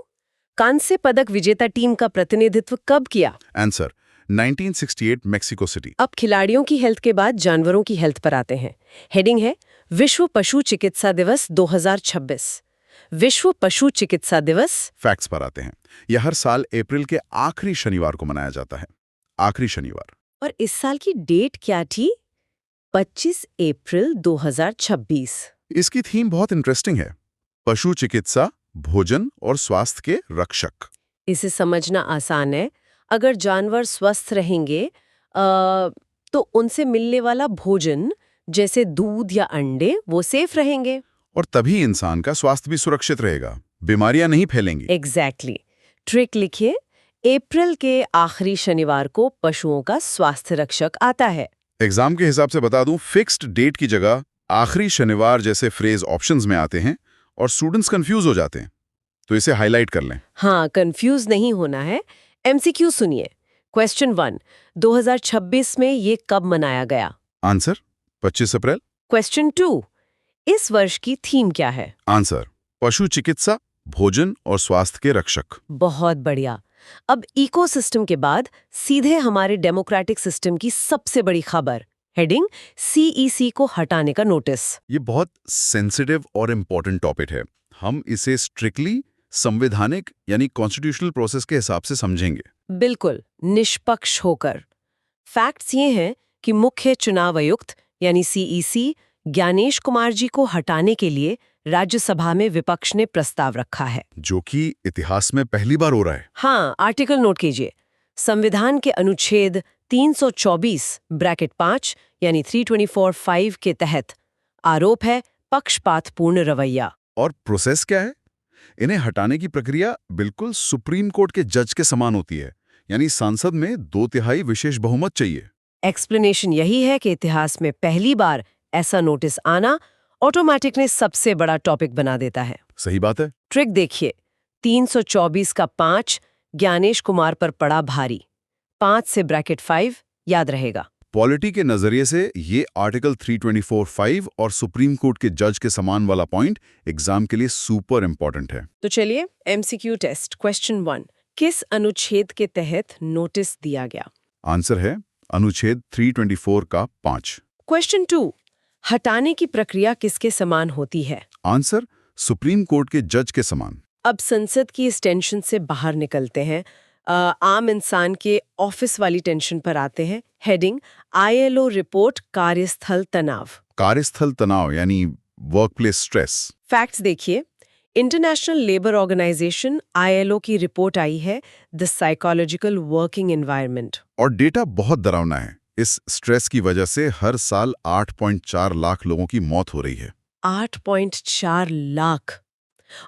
Speaker 1: कांस्य पदक विजेता टीम का प्रतिनिधित्व कब किया?
Speaker 2: Answer 1968 Mexico city.
Speaker 1: अब खिलाड़ियों की हेल्थ के बाद जानवरों की हेल्थ पर आते हैं। हेडिंग है विश्व पशु चिकित्सा दिवस 2026। विश्व पशु चिकित्सा दिवस।
Speaker 2: फैक्ट्स पर आते हैं। यह हर साल अप्रैल के आखिरी शनिवार को मनाया जाता है। आखिरी शनिवार।
Speaker 1: और इस साल की डेट क्या थी? 25 अप्रैल 2026।
Speaker 2: इसकी थीम बहुत इंटरेस्टिंग है, पशु चिकित्सा, भोजन और स्वास्थ्य के रक्षक।
Speaker 1: इसे समझना आसान है। अगर जानवर स्वस्थ रहेंगे तो उनसे मिलने वाला भोजन जैसे दूध या अंडे वो सेफ रहेंगे।
Speaker 2: और तभी इंसान का स्वास्थ्य भी सुरक्षित रहेगा, बीमारियां नहीं फैलेंगी।
Speaker 1: एग्जैक्टली। ट्रिक लिखिए, अप्रैल के आखिरी शनिवार को पशुओं का स्वास्थ्य रक्षक आता है।
Speaker 2: एग्जाम के हिसाब से बता दूं, फिक्स्ड डेट की जगह आखिरी शनिवार जैसे फ्रेज ऑप्शंस में आते हैं और स्टूडेंट्स कंफ्यूज हो जाते हैं, तो इसे हाईलाइट कर लें।
Speaker 1: हाँ, कंफ्यूज नहीं होना है। MCQ सुनिए। क्वेश्चन 1, 2026 में ये कब मनाया गया?
Speaker 2: आंसर 25 अप्रैल।
Speaker 1: क्वेश्चन 2, इस वर्ष की थीम क्या है?
Speaker 2: आंसर पशु चिकित्सा, भोजन और स्वास्थ्य के रक्षक।
Speaker 1: बहुत बढ़िया। अब इकोसिस्टम के बाद सीधे हमारे डेमोक्रेटिक सिस्टम की सबसे बड़ी खबर। हेडिंग, CEC को हटाने का नोटिस।
Speaker 2: ये बहुत सेंसिटिव और इम्पोर्टेंट टॉपिक है। हम इसे स्ट्रिक्टली संवैधानिक यानी कॉन्स्टिट्यूशनल प्रोसेस के हिसाब से समझेंगे।
Speaker 1: बिल्कुल निष्पक्ष होकर। फैक्ट्स ये हैं कि मुख्य चुनाव आयुक्त यानी CEC ज्ञानेश कुमार जी को हटाने के लिए राज्यसभा में विपक्ष ने प्रस्ताव रखा है,
Speaker 2: जो कि इतिहास में पहली बार हो रहा है।
Speaker 1: हाँ, आर्टिकल नोट कीजिए। संविधान के अनुच्छेद 324(5) यानी 324(5) के तहत आरोप है पक्षपातपूर्ण रवैया।
Speaker 2: और प्रोसेस क्या है? इन्हें हटाने की प्रक्रिया बिल्कुल सुप्रीम कोर्ट के जज के समान होती है, यानी संसद में 2/3 विशेष बहुमत चाहिए।
Speaker 1: एक्सप्लेनेशन यही है कि इतिहास में पहली बार ऐसा नोटिस आना ऑटोमेटिक ने सबसे बड़ा टॉपिक बना देता है।
Speaker 2: सही बात है।
Speaker 1: ट्रिक देखिए, 324 का 5 ज्ञानेश कुमार पर पड़ा भारी। 5 से ब्रैकेट 5 याद रहेगा।
Speaker 2: पॉलिटी के नजरिए से ये आर्टिकल 324(5) और सुप्रीम कोर्ट के जज के समान वाला पॉइंट एग्जाम के लिए सुपर इंपॉर्टेंट है।
Speaker 1: तो चलिए MCQ टेस्ट। क्वेश्चन 1, किस अनुच्छेद के तहत नोटिस दिया गया?
Speaker 2: आंसर है अनुच्छेद 324 का 5।
Speaker 1: क्वेश्चन 2, हटाने की प्रक्रिया किसके समान होती है?
Speaker 2: आंसर सुप्रीम कोर्ट के जज के समान।
Speaker 1: अब संसद की इस टेंशन से बाहर निकलते हैं, आम इंसान के ऑफिस वाली टेंशन पर आते हैं। हेडिंग, ILO रिपोर्ट कार्यस्थल तनाव।
Speaker 2: कार्यस्थल तनाव यानी वर्कप्लेस स्ट्रेस।
Speaker 1: फैक्ट्स देखिए, इंटरनेशनल लेबर ऑर्गेनाइजेशन ILO की रिपोर्ट आई है, द साइकोलॉजिकल वर्किंग एनवायरनमेंट।
Speaker 2: और डेटा बहुत डरावना है। इस स्ट्रेस की वजह से हर साल 8.4 लाख लोगों की मौत हो रही है।
Speaker 1: 8.4 लाख।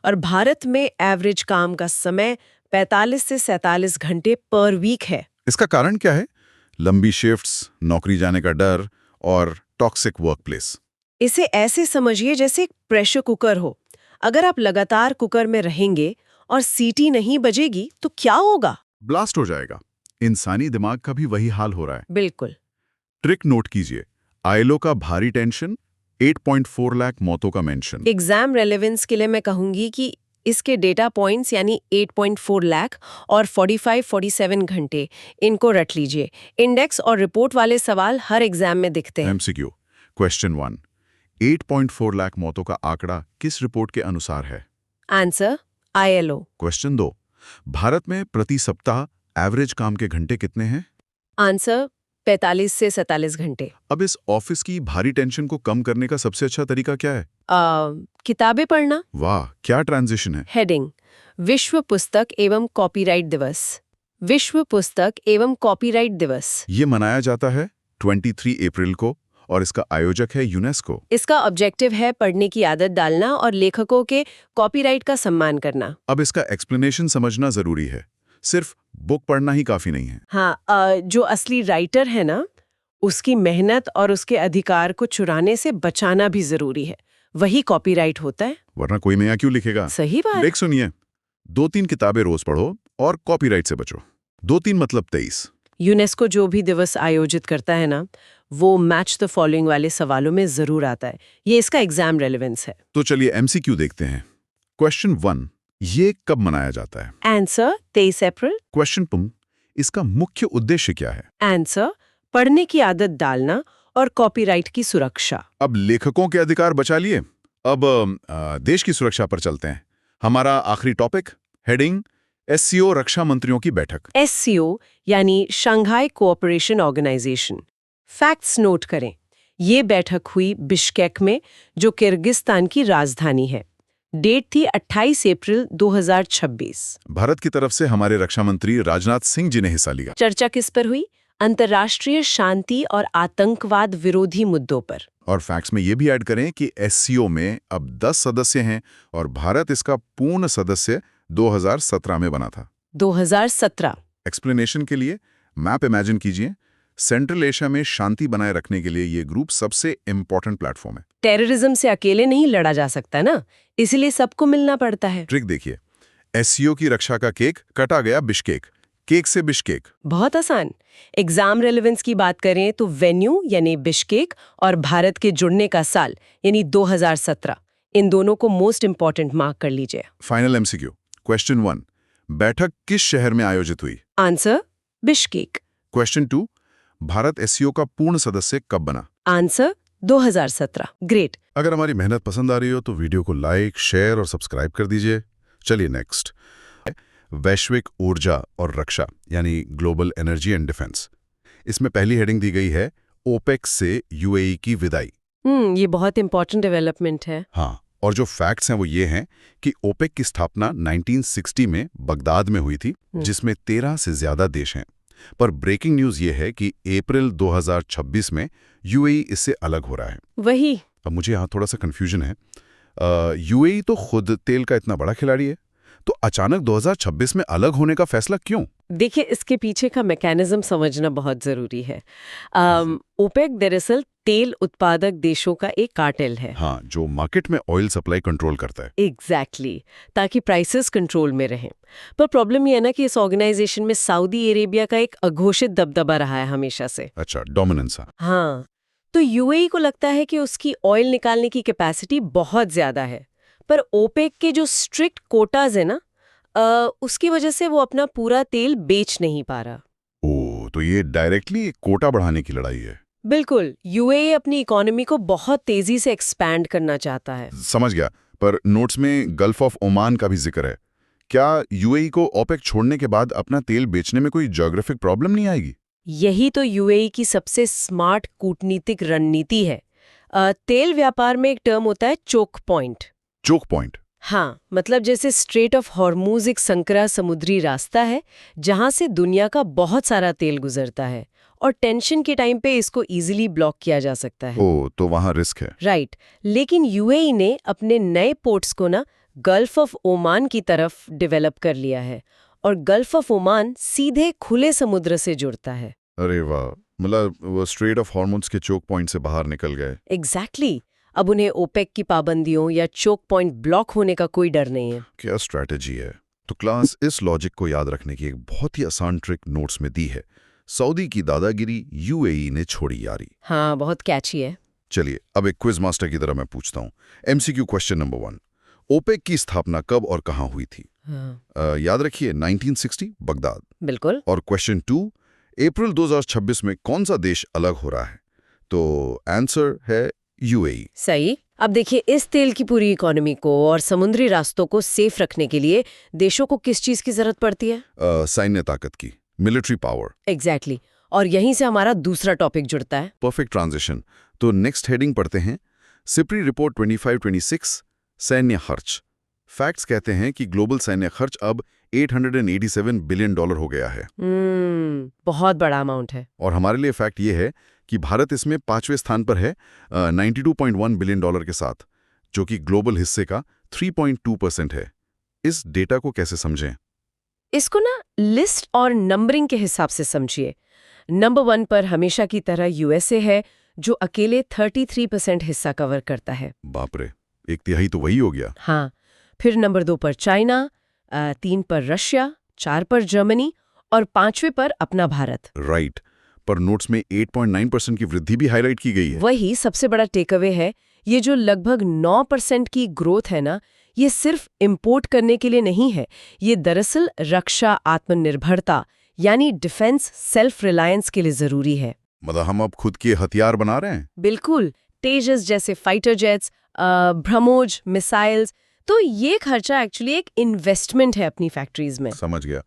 Speaker 1: और भारत में एवरेज काम का समय 45 से 47 घंटे पर वीक है।
Speaker 2: इसका कारण क्या है? लंबी शिफ्ट्स, नौकरी जाने का डर और टॉक्सिक वर्कप्लेस।
Speaker 1: इसे ऐसे समझिए जैसे एक प्रेशर कुकर हो। अगर आप लगातार कुकर में रहेंगे और सीटी नहीं बजेगी तो क्या होगा?
Speaker 2: ब्लास्ट हो जाएगा। इंसानी दिमाग का भी वही हाल हो रहा है।
Speaker 1: बिल्कुल।
Speaker 2: ट्रिक नोट कीजिए, ILO का भारी टेंशन, 8.4 लाख मौतों का मेंशन।
Speaker 1: एग्जाम रेलेवेंस के लिए मैं कहूंगी कि इसके डेटा पॉइंट्स यानी 8.4 लाख और 45-47 घंटे, इनको रट लीजिए। इंडेक्स और रिपोर्ट वाले सवाल हर एग्जाम में दिखते हैं।
Speaker 2: एमसीक्यू क्वेश्चन 1 8.4 लाख मौतों का आंकड़ा किस रिपोर्ट के अनुसार है?
Speaker 1: Answer ILO।
Speaker 2: क्वेश्चन 2 भारत में प्रति सप्ताह एवरेज काम के घंटे कितने हैं?
Speaker 1: आंसर 45 से 47 घंटे।
Speaker 2: अब इस ऑफिस की भारी टेंशन को कम करने का सबसे अच्छा तरीका क्या है?
Speaker 1: किताबें पढ़ना।
Speaker 2: वाह, क्या ट्रांजिशन है।
Speaker 1: हेडिंग विश्व पुस्तक एवं कॉपीराइट दिवस। विश्व पुस्तक एवं कॉपीराइट दिवस
Speaker 2: ये मनाया जाता है 23 अप्रैल को और इसका आयोजक है यूनेस्को।
Speaker 1: इसका ऑब्जेक्टिव है पढ़ने की आदत डालना और लेखकों के कॉपीराइट का सम्मान करना।
Speaker 2: अब इसका एक्सप्लेनेशन समझना जरूरी है, सिर्फ बुक पढ़ना ही काफी नहीं है।
Speaker 1: हाँ, जो असली राइटर है ना, उसकी मेहनत और उसके अधिकार को चुराने से बचाना भी जरूरी है। वही कॉपीराइट होता है।
Speaker 2: वरना कोई नया क्यों लिखेगा?
Speaker 1: सही बात।
Speaker 2: लेख सुनिए, 2-3 किताबें रोज पढ़ो और कॉपीराइट से बचो। 2-3 मतलब 23।
Speaker 1: यूनेस्को जो भी दिवस आयोजित करता है ना, वो मैच द फॉलोइंग वाले सवालों में जरूर आता है। ये इसका एग्जाम रेलेवेंस है।
Speaker 2: तो चलिए एमसीक्यू देखते हैं। क्वेश्चन 1 ये कब मनाया जाता है?
Speaker 1: आंसर 23 अप्रैल।
Speaker 2: क्वेश्चन 2 इसका मुख्य उद्देश्य क्या है?
Speaker 1: आंसर पढ़ने की आदत डालना और कॉपीराइट की सुरक्षा।
Speaker 2: अब लेखकों के अधिकार बचा लिए, अब देश की सुरक्षा पर चलते हैं। हमारा आखिरी टॉपिक, हेडिंग एससीओ रक्षा मंत्रियों की बैठक।
Speaker 1: SCO यानी Shanghai cooperation organisation. Facts note करें, ये बैठक हुई बिश्केक में, जो किर्गिस्तान की राजधानी है। डेट थी 28 अप्रैल 2026।
Speaker 2: भारत की तरफ से हमारे रक्षा मंत्री राजनाथ सिंह जी ने हिस्सा लिया।
Speaker 1: चर्चा किस पर हुई? अंतर्राष्ट्रीय शांति और आतंकवाद विरोधी मुद्दों पर।
Speaker 2: और फैक्ट्स में ये भी ऐड करें कि एससीओ में अब 10 सदस्य हैं और भारत इसका पूर्ण सदस्य 2017 में बना था।
Speaker 1: 2017।
Speaker 2: एक्सप्लेनेशन के लिए मैप इमेजिन कीजिए। सेंट्रल एशिया में शांति बनाए रखने के लिए ये ग्रुप सबसे इम्पोर्टेंट प्लेटफॉर्म है।
Speaker 1: टेररिज्म से अकेले नहीं लड़ा जा सकता ना, इसलिए सबको मिलना पड़ता है।
Speaker 2: ट्रिक देखिए, एससीओ की रक्षा का केक कटा गया बिश्केक, केक से बिश्केक।
Speaker 1: बहुत आसान। एग्जाम रेलेवेंस की बात करें तो वेन्यू यानी बिश्केक और भारत के जुड़ने का साल यानी 2017, इन दोनों को मोस्ट इंपॉर्टेंट मार्क कर लीजिए।
Speaker 2: फाइनल एमसीक्यू क्वेश्चन 1 बैठक किस शहर में आयोजित हुई?
Speaker 1: Answer Bishkek.
Speaker 2: Question 2 Bharat SCO का पूर्ण सदस्य कब बना?
Speaker 1: आंसर 2017। ग्रेट।
Speaker 2: अगर हमारी मेहनत पसंद आ रही हो तो वीडियो को लाइक, शेयर और सब्सक्राइब कर दीजिए। चलिए नेक्स्ट, वैश्विक ऊर्जा और रक्षा यानी ग्लोबल एनर्जी एंड डिफेंस। इसमें पहली हेडिंग दी गई है ओपेक से यूएई की विदाई।
Speaker 1: ये बहुत इंपॉर्टेंट डेवलपमेंट है।
Speaker 2: हाँ, और जो फैक्ट्स हैं वो ये हैं कि ओपेक की स्थापना 1960 में बगदाद में हुई थी, जिसमें 13 से ज्यादा देश हैं। पर ब्रेकिंग न्यूज ये है कि अप्रैल 2026 में यूएई इससे अलग हो रहा है।
Speaker 1: वही।
Speaker 2: अब मुझे यहाँ थोड़ा सा कंफ्यूजन है। यूएई तो खुद तेल का इतना बड़ा खिलाड़ी है, तो अचानक 2026 में अलग होने का फैसला क्यों?
Speaker 1: देखिए, इसके पीछे का मैकेनिज्म समझना बहुत जरूरी है। ओपेक दरअसल तेल उत्पादक देशों का एक कार्टेल है।
Speaker 2: हाँ, जो मार्केट में ऑयल सप्लाई कंट्रोल करता है।
Speaker 1: एग्जैक्टली, ताकि प्राइसेस कंट्रोल में रहें। पर प्रॉब्लम ये है ना कि इस ऑर्गेनाइजेशन में सऊदी अरेबिया का एक अघोषित दबदबा रहा है हमेशा से।
Speaker 2: अच्छा, डोमिनेंस।
Speaker 1: हाँ, तो यूएई को लगता है कि उसकी ऑयल निकालने की कैपेसिटी बहुत ज्यादा है, पर ओपेक के जो स्ट्रिक्ट कोटाज है ना, उसकी वजह से वो अपना पूरा तेल बेच नहीं पा रहा।
Speaker 2: ओह, तो ये डायरेक्टली कोटा बढ़ाने की लड़ाई है।
Speaker 1: बिल्कुल, यूएई अपनी इकोनॉमी को बहुत तेजी से एक्सपैंड करना चाहता है।
Speaker 2: समझ गया, पर नोट्स में गल्फ ऑफ ओमान का भी जिक्र है। क्या यूएई को ओपेक छोड़ने के बाद अपना तेल बेचने में कोई ज्योग्राफिक प्रॉब्लम नहीं आएगी?
Speaker 1: यही तो यूएई की सबसे स्मार्ट कूटनीतिक रणनीति है। तेल व्यापार में एक टर्म होता है चोक पॉइंट।
Speaker 2: Choke point?
Speaker 1: हाँ, मतलब जैसे स्ट्रेट ऑफ हॉर्मूज एक संकरा समुद्री रास्ता है जहां से दुनिया का बहुत सारा तेल गुजरता है, और टेंशन के टाइम पे इसको इजीली ब्लॉक किया जा सकता है।
Speaker 2: ओह, तो वहां रिस्क है।
Speaker 1: राइट, लेकिन यूएई ने अपने नए पोर्ट्स को ना गल्फ ऑफ ओमान की तरफ डेवलप कर लिया है, और गल्फ ऑफ ओमान सीधे खुले समुद्र से जुड़ता है।
Speaker 2: अरे वाह, मतलब वो स्ट्रेट ऑफ हॉर्मोन्स के चोक पॉइंट से बाहर निकल गए।
Speaker 1: एग्जैक्टली। अब उन्हें ओपेक की पाबंदियों या चोक पॉइंट ब्लॉक होने का कोई डर नहीं है।
Speaker 2: क्या स्ट्रैटेजी है। तो क्लास, इस लॉजिक को याद रखने की एक बहुत ही आसान ट्रिक नोट्स में दी है। सऊदी की दादागिरी, यूएई ने छोड़ी यारी।
Speaker 1: हाँ, बहुत कैची है।
Speaker 2: चलिए अब एक क्विज मास्टर की तरह मैं पूछता हूँ। एमसीक्यू क्वेश्चन नंबर 1, ओपेक की स्थापना कब और कहाँ हुई थी?
Speaker 1: हाँ,
Speaker 2: याद रखिए 1960 बगदाद।
Speaker 1: बिल्कुल।
Speaker 2: और क्वेश्चन 2, अप्रैल 2026 में कौन सा देश अलग हो रहा है? तो आंसर है यूएई।
Speaker 1: सही। अब देखिए, इस तेल की पूरी इकोनॉमी को और समुद्री रास्तों को सेफ रखने के लिए देशों को किस चीज की जरूरत पड़ती है?
Speaker 2: सैन्य ताकत की, मिलिट्री पावर।
Speaker 1: एग्जैक्टली। और यहीं से हमारा दूसरा टॉपिक जुड़ता है।
Speaker 2: Perfect transition. तो नेक्स्ट हेडिंग पढ़ते हैं, सिप्री रिपोर्ट 25-26, सैन्य खर्च। फैक्ट्स कहते हैं कि ग्लोबल सैन्य खर्च अब $887 बिलियन हो गया है।
Speaker 1: बहुत बड़ा अमाउंट है।
Speaker 2: और हमारे लिए फैक्ट ये है कि भारत इसमें 5वें स्थान पर है, $92.1 बिलियन के साथ, जो कि ग्लोबल हिस्से का 3.2% है। इस डेटा को कैसे समझें?
Speaker 1: इसको ना लिस्ट और नंबरिंग के हिसाब से समझिए। नंबर 1 पर हमेशा की तरह यूएसए है, जो अकेले 33% हिस्सा कवर करता है।
Speaker 2: बाप रे, 1/3 तो वही हो गया।
Speaker 1: हाँ। फिर नंबर 2 पर चाइना, 3 पर रशिया, 4 पर जर्मनी और 5वें पर अपना भारत।
Speaker 2: राइट। पर नोट्स में 8.9% की वृद्धि भी हाईलाइट की गई है।
Speaker 1: वही सबसे बड़ा टेकअवे है। ये जो लगभग 9% की ग्रोथ है ना, ये सिर्फ इंपोर्ट करने के लिए नहीं है। ये दरअसल रक्षा आत्मनिर्भरता यानी डिफेंस सेल्फ रिलायंस के लिए जरूरी है।
Speaker 2: मतलब हम अब खुद के हथियार बना रहे हैं।
Speaker 1: बिल्कुल। तेजस जैसे फाइटर जेट्स, ब्रह्मोस मिसाइल्स, तो ये खर्चा एक्चुअली एक इन्वेस्टमेंट है अपनी फैक्ट्रीज में।
Speaker 2: समझ गया।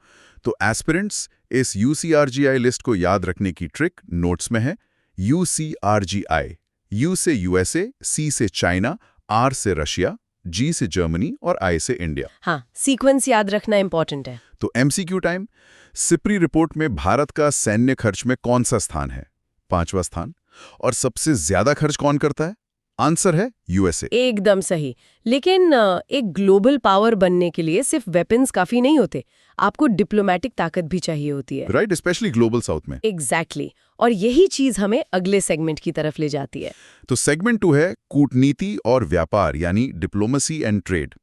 Speaker 2: तो एस्पिरेंट्स, इस यूसीआरजीआई लिस्ट को याद रखने की ट्रिक नोट्स में है। यूसीआरजीआई, यू से यूएसए, सी से चाइना, आर से रशिया, जी से जर्मनी और आई से इंडिया।
Speaker 1: हाँ, सीक्वेंस याद रखना इंपॉर्टेंट है।
Speaker 2: तो एमसीक्यू टाइम, सिप्री रिपोर्ट में भारत का सैन्य खर्च में कौन सा स्थान है? 5वां स्थान। और सबसे ज्यादा खर्च कौन करता है? आंसर है यूएसए।
Speaker 1: एकदम सही। लेकिन एक ग्लोबल पावर बनने के लिए सिर्फ वेपन्स काफी नहीं होते, आपको डिप्लोमेटिक ताकत भी चाहिए होती है।
Speaker 2: राइट, स्पेशली ग्लोबल साउथ में।
Speaker 1: एग्जैक्टली। और यही चीज हमें अगले सेगमेंट की तरफ ले जाती है।
Speaker 2: तो सेगमेंट 2 है कूटनीति और व्यापार यानी डिप्लोमेसी एंड ट्रेड।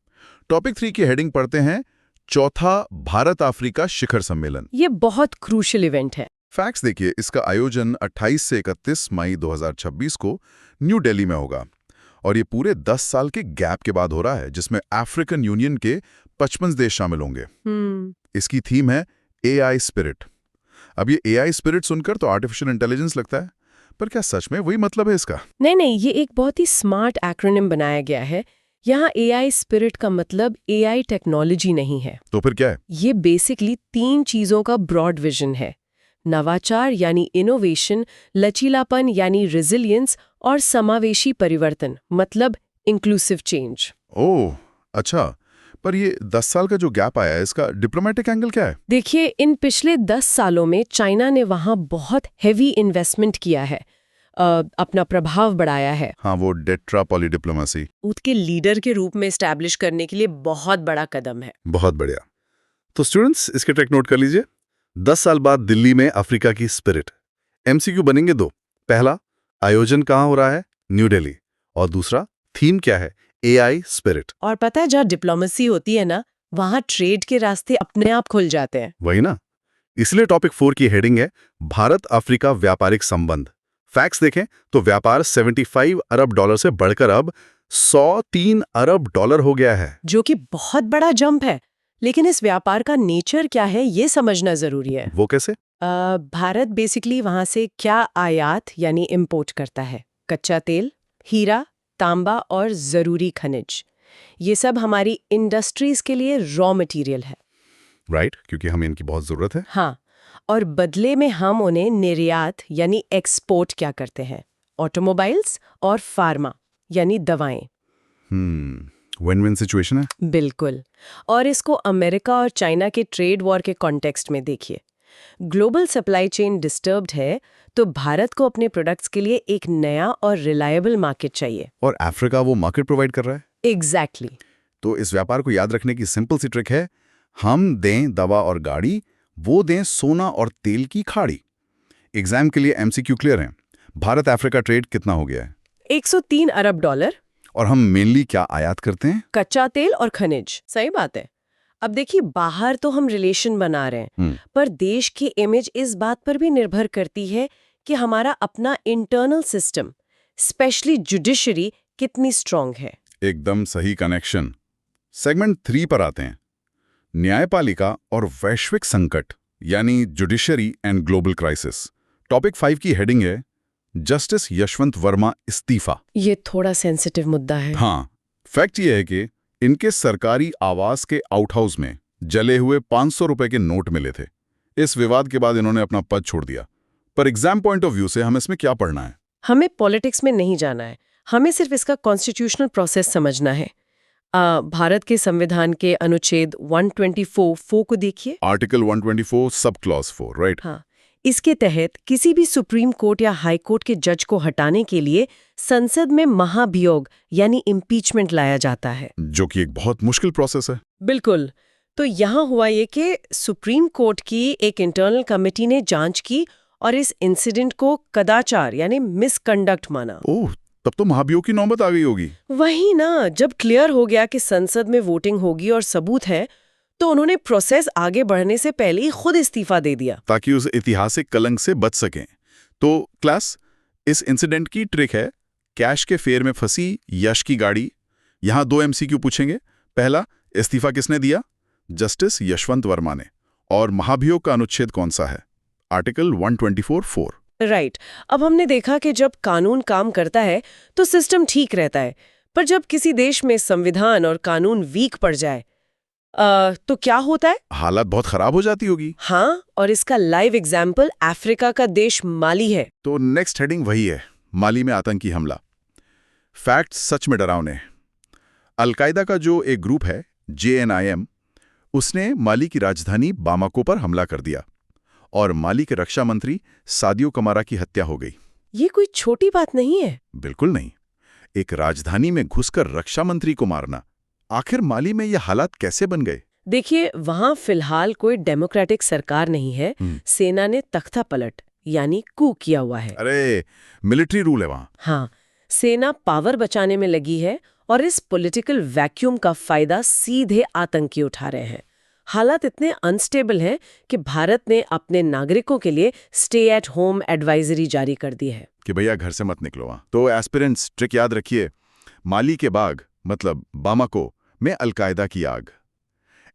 Speaker 2: टॉपिक 3 की हेडिंग पढ़ते हैं, चौथा भारत अफ्रीका शिखर सम्मेलन।
Speaker 1: ये बहुत क्रूशियल इवेंट है।
Speaker 2: फैक्ट्स देखिए, इसका आयोजन 28 से 31 मई 2026 को न्यू दिल्ली में होगा। और ये पूरे 10 साल के गैप के बाद हो रहा है, जिसमें अफ्रीकन यूनियन के 55 देश शामिल होंगे। इसकी थीम है एआई स्पिरिट। अब ये एआई स्पिरिट सुनकर तो आर्टिफिशियल इंटेलिजेंस लगता है, पर क्या सच में वही मतलब है इसका?
Speaker 1: नहीं, ये एक बहुत ही स्मार्ट एक्रोनिम बनाया गया है। यहाँ एआई स्पिरिट का मतलब एआई टेक्नोलॉजी नहीं है।
Speaker 2: तो फिर क्या है?
Speaker 1: ये बेसिकली 3 चीजों का ब्रॉड विजन है। नवाचार यानी इनोवेशन, लचीलापन यानी रेजिलियंस और समावेशी परिवर्तन मतलब इंक्लूसिव चेंज।
Speaker 2: ओह अच्छा, पर ये 10 साल का जो गैप आया है, इसका डिप्लोमेटिक एंगल क्या है?
Speaker 1: देखिए, इन पिछले 10 सालों में चाइना ने वहां बहुत हेवी इन्वेस्टमेंट किया है, अपना प्रभाव बढ़ाया है।
Speaker 2: हाँ, वो डेट्रा पॉली डिप्लोमेसी।
Speaker 1: उसके लीडर के रूप में एस्टैब्लिश करने के लिए बहुत बड़ा कदम है।
Speaker 2: बहुत बढ़िया। तो स्टूडेंट्स, इसके ट्रिक नोट कर लीजिए। 10 साल बाद दिल्ली में अफ्रीका की स्पिरिट। एमसीक्यू बनेंगे 2। पहला, आयोजन कहाँ हो रहा है? न्यू दिल्ली। और दूसरा, थीम क्या है? AI spirit.
Speaker 1: और पता है, जहाँ डिप्लोमेसी होती है ना, वहाँ ट्रेड के रास्ते अपने आप खुल जाते हैं।
Speaker 2: वही ना। इसलिए टॉपिक 4 की हेडिंग है भारत अफ्रीका व्यापारिक संबंध। फैक्ट्स देखें तो व्यापार $75 अरब से बढ़कर अब $103 अरब हो गया है,
Speaker 1: जो कि बहुत बड़ा जंप है। लेकिन इस व्यापार का नेचर क्या है, ये समझना जरूरी है।
Speaker 2: वो कैसे?
Speaker 1: भारत बेसिकली वहां से क्या आयात यानी इंपोर्ट करता है? कच्चा तेल, हीरा, तांबा और जरूरी खनिज। ये सब हमारी इंडस्ट्रीज के लिए रॉ मटेरियल है।
Speaker 2: राइट, क्योंकि हमें इनकी बहुत जरूरत है।
Speaker 1: हाँ, और बदले में हम उन्हें निर्यात यानी एक्सपोर्ट क्या करते हैं? ऑटोमोबाइल्स और फार्मा यानी दवाएं।
Speaker 2: विन-विन सिचुएशन है।
Speaker 1: बिल्कुल। और इसको अमेरिका और चाइना के ट्रेड वॉर के कॉन्टेक्स्ट में देखिए। ग्लोबल सप्लाई चेन डिस्टर्ब्ड है, तो भारत को अपने प्रोडक्ट्स के लिए एक नया और रिलायबल मार्केट चाहिए।
Speaker 2: और अफ्रीका वो मार्केट प्रोवाइड कर रहा है।
Speaker 1: एग्जैक्टली।
Speaker 2: तो इस व्यापार को याद रखने की सिंपल सी ट्रिक है, हम दें दवा और गाड़ी, वो दें सोना और तेल की खाड़ी। एग्जाम के लिए एमसीक्यू क्लियर है। भारत अफ्रीका ट्रेड कितना हो गया है?
Speaker 1: $103 अरब।
Speaker 2: और हम मेनली क्या आयात करते हैं?
Speaker 1: कच्चा तेल और खनिज। सही बात है। अब देखिए, बाहर तो हम रिलेशन बना रहे हैं, पर देश की इमेज इस बात पर भी निर्भर करती है कि हमारा अपना इंटरनल सिस्टम, स्पेशली जुडिशरी, कितनी स्ट्रांग है।
Speaker 2: एकदम सही कनेक्शन। सेगमेंट 3 पर आते हैं। न्यायपालिका और वैश्विक संकट यानी judiciary and global crisis. Topic 5 की हेडिंग है जस्टिस यशवंत वर्मा इस्तीफा।
Speaker 1: ये थोड़ा सेंसिटिव मुद्दा है।
Speaker 2: हाँ, फैक्ट ये है कि इनके सरकारी आवास के आउटहाउस में जले हुए 500 रुपए के नोट मिले थे। इस विवाद के बाद इन्होंने अपना पद छोड़ दिया। पर एग्जाम पॉइंट ऑफ व्यू से हमें इसमें क्या पढ़ना है?
Speaker 1: हमें पॉलिटिक्स में नहीं जाना है, हमें सिर्फ इसका कॉन्स्टिट्यूशनल प्रोसेस समझना है। भारत के संविधान के अनुच्छेद 124(4) को देखिए।
Speaker 2: Article 124 sub clause 4, right?
Speaker 1: हाँ, इसके तहत किसी भी सुप्रीम कोर्ट या हाई कोर्ट के जज को हटाने के लिए संसद में महाभियोग यानी इम्पीचमेंट लाया जाता है,
Speaker 2: जो कि एक बहुत मुश्किल प्रोसेस है।
Speaker 1: बिल्कुल। तो यहाँ हुआ ये कि सुप्रीम कोर्ट की एक इंटरनल कमेटी ने जांच की और इस इंसिडेंट को कदाचार यानी मिसकंडक्ट माना।
Speaker 2: ओह, तब तो महाभियोग की नौबत आ गई होगी।
Speaker 1: वही ना, जब क्लियर हो गया कि संसद में वोटिंग होगी और सबूत है, तो उन्होंने प्रोसेस आगे बढ़ने से पहले ही खुद इस्तीफा दे दिया,
Speaker 2: ताकि उस ऐतिहासिक कलंक से बच सकें। तो क्लास, इस इंसिडेंट की ट्रिक है कैश के फेर में फंसी यश की गाड़ी। यहां 2 MCQ पूछेंगे। पहला, इस्तीफा किसने दिया? जस्टिस यशवंत वर्मा ने। और महाभियोग का अनुच्छेद कौन सा है? आर्टिकल 124(4).
Speaker 1: राइट। अब हमने देखा कि जब कानून काम करता है तो सिस्टम ठीक रहता है, पर जब किसी देश में संविधान और कानून वीक पड़ जाए तो क्या होता है?
Speaker 2: हालत बहुत खराब हो जाती होगी।
Speaker 1: हाँ, और इसका लाइव एग्जाम्पल अफ्रीका का देश माली है।
Speaker 2: तो नेक्स्ट हेडिंग वही है, माली में आतंकी हमला। फैक्ट सच में डरावने। अलकायदा का जो एक ग्रुप है JNIM, उसने माली की राजधानी बामाको पर हमला कर दिया और माली के रक्षा मंत्री सादियो कमारा की हत्या हो गई।
Speaker 1: ये कोई छोटी बात नहीं है।
Speaker 2: बिल्कुल नहीं। एक राजधानी में घुसकर रक्षा मंत्री को मारना। आखिर माली में ये हालात कैसे बन गए?
Speaker 1: देखिए, वहां फिलहाल कोई डेमोक्रेटिक सरकार नहीं है। सेना ने तख्ता पलट यानी कू किया हुआ है।
Speaker 2: अरे, मिलिट्री रूल है वहां।
Speaker 1: हाँ, सेना पावर बचाने में लगी है और इस पॉलिटिकल वैक्यूम का फायदा सीधे आतंकी उठा रहे हैं। हालात इतने अनस्टेबल हैं कि भारत ने अपने नागरिकों के लिए स्टे एट होम एडवाइजरी जारी कर दी है
Speaker 2: कि भैया घर से मत निकलो। वहां तो एस्पिरेंट्स ट्रिक याद रखिए, माली के बाग मतलब बामाको में अलकायदा की आग।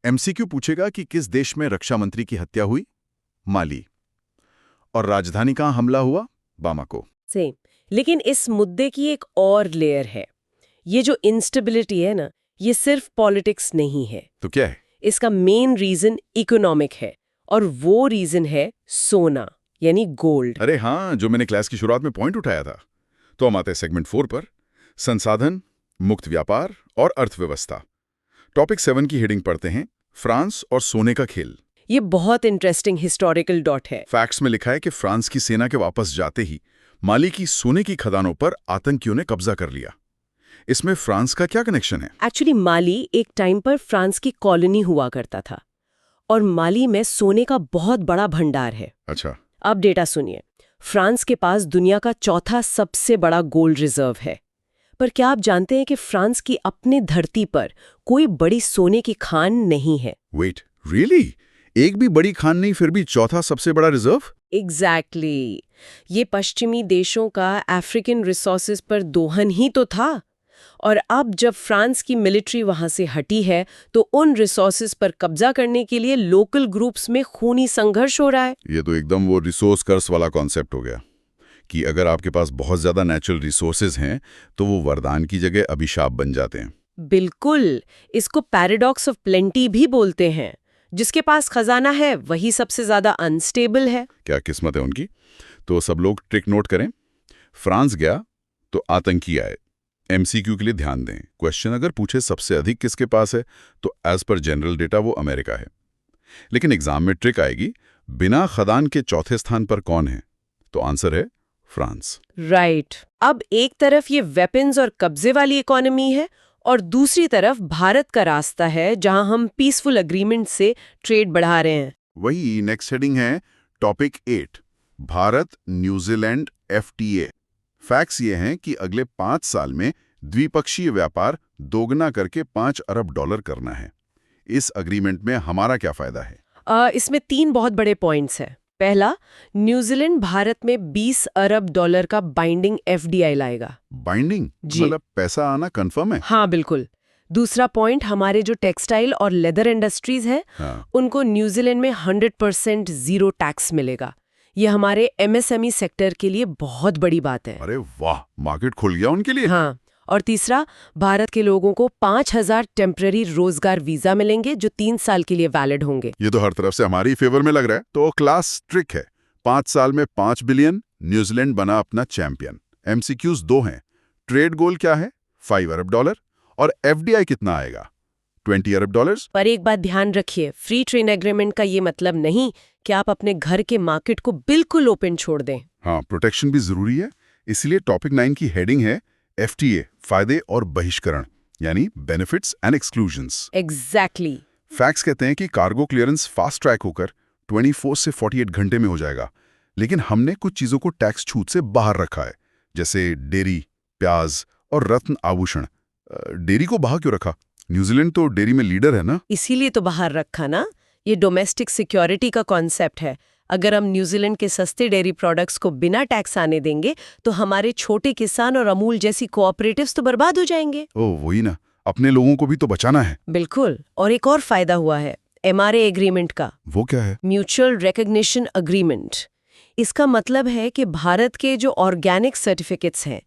Speaker 2: MCQ पूछेगा कि किस देश में रक्षा मंत्री की हत्या हुई? माली। और राजधानी कहां हमला हुआ? बामाको।
Speaker 1: सेम। लेकिन इस मुद्दे की एक और लेयर है। ये जो इंस्टेबिलिटी है ना, ये सिर्फ पॉलिटिक्स नहीं है।
Speaker 2: तो क्या है?
Speaker 1: इसका मेन रीजन इकोनॉमिक है, और वो रीजन है सोना यानी गोल्ड।
Speaker 2: अरे हाँ, जो मैंने क्लास की शुरुआत में पॉइंट उठाया था। तो हम आते हैं सेगमेंट 4 पर, संसाधन, मुक्त व्यापार और अर्थव्यवस्था। टॉपिक 7 की हेडिंग पढ़ते हैं, फ्रांस और सोने का खेल।
Speaker 1: ये बहुत इंटरेस्टिंग हिस्टोरिकल डॉट है।
Speaker 2: फैक्ट्स में लिखा है कि फ्रांस की सेना के वापस जाते ही माली की सोने की खदानों पर आतंकियों ने कब्जा कर लिया। इसमें फ्रांस का क्या कनेक्शन है?
Speaker 1: एक्चुअली माली एक टाइम पर फ्रांस की कॉलोनी हुआ करता था और माली में सोने का बहुत बड़ा भंडार है।
Speaker 2: अच्छा।
Speaker 1: अब डेटा सुनिए। फ्रांस के पास दुनिया का चौथा सबसे बड़ा गोल्ड रिजर्व है। पर क्या आप जानते हैं कि फ्रांस की अपनी धरती पर कोई बड़ी सोने की खान नहीं है?
Speaker 2: Wait, really? एक भी बड़ी खान नहीं, फिर भी चौथा सबसे बड़ा रिजर्व?
Speaker 1: एग्जैक्टली। ये पश्चिमी देशों का अफ्रीकन रिसोर्सेज पर दोहन ही तो था। और अब जब फ्रांस की मिलिट्री वहां से हटी है तो उन रिसोर्सेज पर कब्जा करने के लिए लोकल ग्रुप्स में खूनी संघर्ष हो रहा है।
Speaker 2: ये तो एकदम वो रिसोर्स कर्स वाला कॉन्सेप्ट हो गया कि अगर आपके पास बहुत ज्यादा नेचुरल रिसोर्सेज हैं तो वो वरदान की जगह अभिशाप बन जाते हैं।
Speaker 1: बिल्कुल। इसको पैराडॉक्स ऑफ प्लेंटी भी बोलते हैं। जिसके पास खजाना है वही सबसे ज्यादा अनस्टेबल है।
Speaker 2: क्या किस्मत है उनकी। तो सब लोग ट्रिक नोट करें। फ्रांस गया तो आतंकी आए। MCQ के लिए ध्यान दें, क्वेश्चन अगर पूछे सबसे अधिक किसके पास है तो एज पर जनरल डेटा वो अमेरिका है। लेकिन एग्जाम में ट्रिक आएगी, बिना खदान के चौथे स्थान पर कौन है? तो आंसर है फ्रांस।
Speaker 1: राइट। अब एक तरफ ये वेपन्स और कब्जे वाली इकोनॉमी है और दूसरी तरफ भारत का रास्ता है जहां हम पीसफुल अग्रीमेंट से ट्रेड बढ़ा रहे हैं।
Speaker 2: वही नेक्स्ट हेडिंग है, topic 8, Bharat New Zealand FTA। Facts ये हैं कि अगले 5 साल में द्विपक्षीय व्यापार दोगुना करके $5 अरब करना है। इस अग्रीमेंट में हमारा क्या फायदा है?
Speaker 1: इसमें 3 बहुत बड़े पॉइंट्स हैं। पहला, न्यूजीलैंड भारत में $20 अरब का बाइंडिंग FDI लाएगा।
Speaker 2: बाइंडिंग?
Speaker 1: जी।
Speaker 2: मतलब पैसा आना कंफर्म है?
Speaker 1: हाँ बिल्कुल। दूसरा पॉइंट, हमारे जो टेक्सटाइल और लेदर इंडस्ट्रीज है उनको न्यूजीलैंड में 100% जीरो टैक्स मिलेगा। ये हमारे MSME सेक्टर के लिए बहुत बड़ी बात है।
Speaker 2: अरे वाह, मार्केट खुल गया उनके लिए।
Speaker 1: हाँ, और तीसरा, भारत के लोगों को 5,000 टेम्पररी रोजगार वीजा मिलेंगे जो 3 साल के लिए वैलिड होंगे।
Speaker 2: ये तो हर तरफ से हमारी फेवर में लग रहा है। तो क्लास ट्रिक है, 5 साल में 5 बिलियन, न्यूजीलैंड बना अपना चैंपियन। MCQs 2 हैं। ट्रेड गोल क्या है? $5 अरब। और FDI कितना आएगा? $20 अरब।
Speaker 1: पर एक बात ध्यान रखिए, फ्री ट्रेड एग्रीमेंट का ये मतलब नहीं कि आप अपने घर के मार्केट को बिल्कुल ओपन छोड़ दें।
Speaker 2: हाँ, प्रोटेक्शन भी जरूरी है। इसलिए टॉपिक 9 की हेडिंग है FTA, फायदे और बहिष्करण, यानी benefits and exclusions.
Speaker 1: Exactly.
Speaker 2: Facts कहते हैं कि कार्गो क्लियरेंस फास्ट ट्रैक होकर 24 से 48 घंटे में हो जाएगा, लेकिन हमने कुछ चीजों को टैक्स छूट से बाहर रखा है, जैसे डेयरी, प्याज और रत्न आभूषण। डेयरी को बाहर क्यों रखा? न्यूजीलैंड तो डेयरी में लीडर है ना।
Speaker 1: इसीलिए तो बाहर रखा ना। ये डोमेस्टिक सिक्योरिटी का कॉन्सेप्ट है। अगर हम न्यूजीलैंड के सस्ते डेयरी प्रोडक्ट्स को बिना टैक्स आने देंगे तो हमारे छोटे किसान और अमूल जैसी कोऑपरेटिव्स तो बर्बाद हो जाएंगे।
Speaker 2: ओह वही ना, अपने लोगों को भी तो बचाना है।
Speaker 1: बिल्कुल। और एक और फायदा हुआ है MRA एग्रीमेंट का।
Speaker 2: वो क्या है?
Speaker 1: Mutual recognition agreement. इसका मतलब है कि भारत के जो ऑर्गेनिक सर्टिफिकेट्स हैं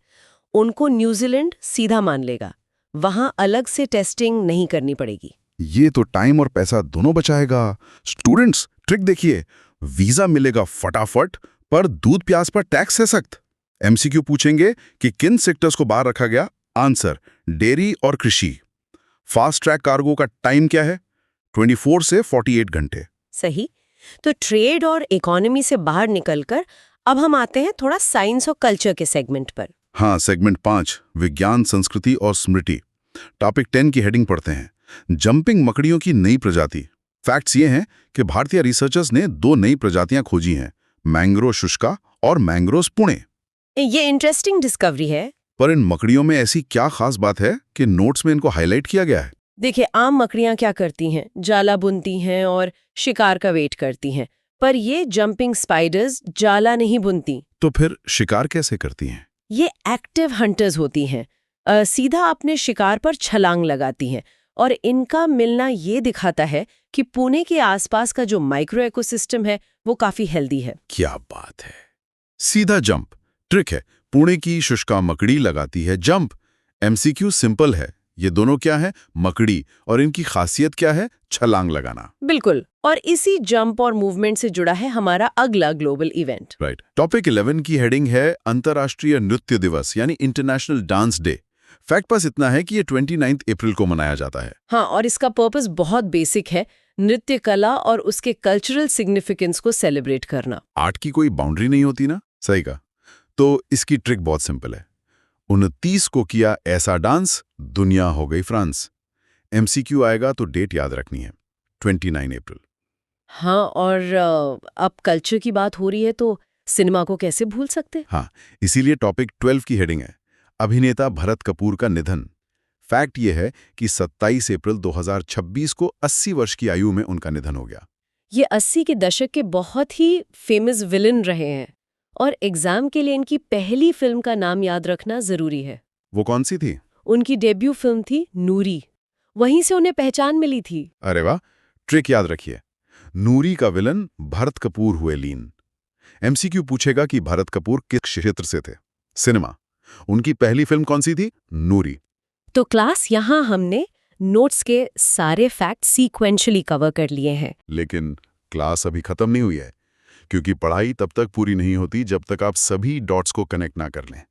Speaker 1: उनको न्यूजीलैंड सीधा मान लेगा, वहां अलग से टेस्टिंग नहीं करनी पड़ेगी।
Speaker 2: ये तो टाइम और पैसा दोनों बचाएगा। स्टूडेंट्स, ट्रिक देखिए, वीजा मिलेगा फटाफट, पर दूध प्याज पर टैक्स है सख्त। MCQ पूछेंगे कि किन सेक्टर्स को बाहर रखा गया? आंसर, डेयरी और कृषि। फास्ट ट्रैक कार्गो का टाइम क्या है? 24 से 48 घंटे।
Speaker 1: सही। तो ट्रेड और इकोनॉमी से बाहर निकलकर अब हम आते हैं थोड़ा साइंस और कल्चर के सेगमेंट पर।
Speaker 2: हाँ, सेगमेंट 5, विज्ञान, संस्कृति और स्मृति। टॉपिक 10 की हेडिंग पढ़ते हैं, जंपिंग मकड़ियों की नई प्रजाति। फैक्ट्स ये हैं कि भारतीय रिसर्चर्स ने 2 नई प्रजातियां खोजी हैं, मैंग्रो शुष्का और मैंग्रोस पुणे।
Speaker 1: ये इंटरेस्टिंग डिस्कवरी है।
Speaker 2: पर इन मकड़ियों में ऐसी क्या खास बात है कि नोट्स में इनको हाईलाइट किया गया है?
Speaker 1: देखिए, आम मकड़ियां क्या करती हैं? जाला बुनती हैं और शिकार का वेट करती हैं, पर ये जंपिंग स्पाइडर्स जाला नहीं बुनती।
Speaker 2: तो फिर शिकार कैसे करती हैं?
Speaker 1: ये एक्टिव हंटर्स होती हैं। सीधा अपने शिकार पर छलांग लगाती हैं, और इनका मिलना ये दिखाता है कि पुणे के आसपास का जो माइक्रो इकोसिस्टम है वो काफी हेल्दी है।
Speaker 2: क्या बात है, सीधा जंप। ट्रिक है, पुणे की शुष्का मकड़ी लगाती है जंप। MCQ सिंपल है, ये दोनों क्या है? मकड़ी। और इनकी खासियत क्या है? छलांग लगाना।
Speaker 1: बिल्कुल। और इसी जंप और मूवमेंट से जुड़ा है हमारा अगला ग्लोबल इवेंट।
Speaker 2: राइट। टॉपिक 11 की हेडिंग है अंतर्राष्ट्रीय नृत्य दिवस, यानी इंटरनेशनल डांस डे। फैक्ट पास इतना है कि ये 29 अप्रैल को मनाया जाता है।
Speaker 1: हाँ, और इसका पर्पस बहुत बेसिक है, नृत्य कला और उसके कल्चरल सिग्निफिकेंस को सेलिब्रेट करना।
Speaker 2: आर्ट की कोई बाउंड्री नहीं होती ना। सही कहा। तो इसकी ट्रिक बहुत सिंपल है, 29 को किया ऐसा डांस, दुनिया हो गई फ्रांस। MCQ आएगा तो डेट याद रखनी है, 29 अप्रैल।
Speaker 1: हाँ, और अब कल्चर की बात हो रही है तो सिनेमा को कैसे भूल सकते?
Speaker 2: हाँ, इसीलिए टॉपिक 12 की हेडिंग है, अभिनेता भरत कपूर का निधन। फैक्ट ये है कि 27 अप्रैल 2026 को 80 वर्ष की आयु में उनका निधन हो गया।
Speaker 1: ये 80 के दशक के बहुत ही फेमस विलन रहे हैं, और एग्जाम के लिए इनकी पहली फिल्म का नाम याद रखना जरूरी है।
Speaker 2: वो कौन सी थी?
Speaker 1: उनकी डेब्यू फिल्म थी नूरी। वहीं से उन्हें पहचान मिली थी।
Speaker 2: अरे वाह, ट्रिक याद रखिए, नूरी का विलन भरत कपूर हुए लीन। MCQ पूछेगा कि भरत कपूर किस क्षेत्र से थे? सिनेमा। उनकी पहली फिल्म कौन सी थी? नूरी।
Speaker 1: तो क्लास, यहाँ हमने नोट्स के सारे फैक्ट सीक्वेंशियली कवर कर लिए हैं।
Speaker 2: लेकिन क्लास अभी खत्म नहीं हुई है, क्योंकि पढ़ाई तब तक पूरी नहीं होती जब तक आप सभी डॉट्स को कनेक्ट ना कर लें।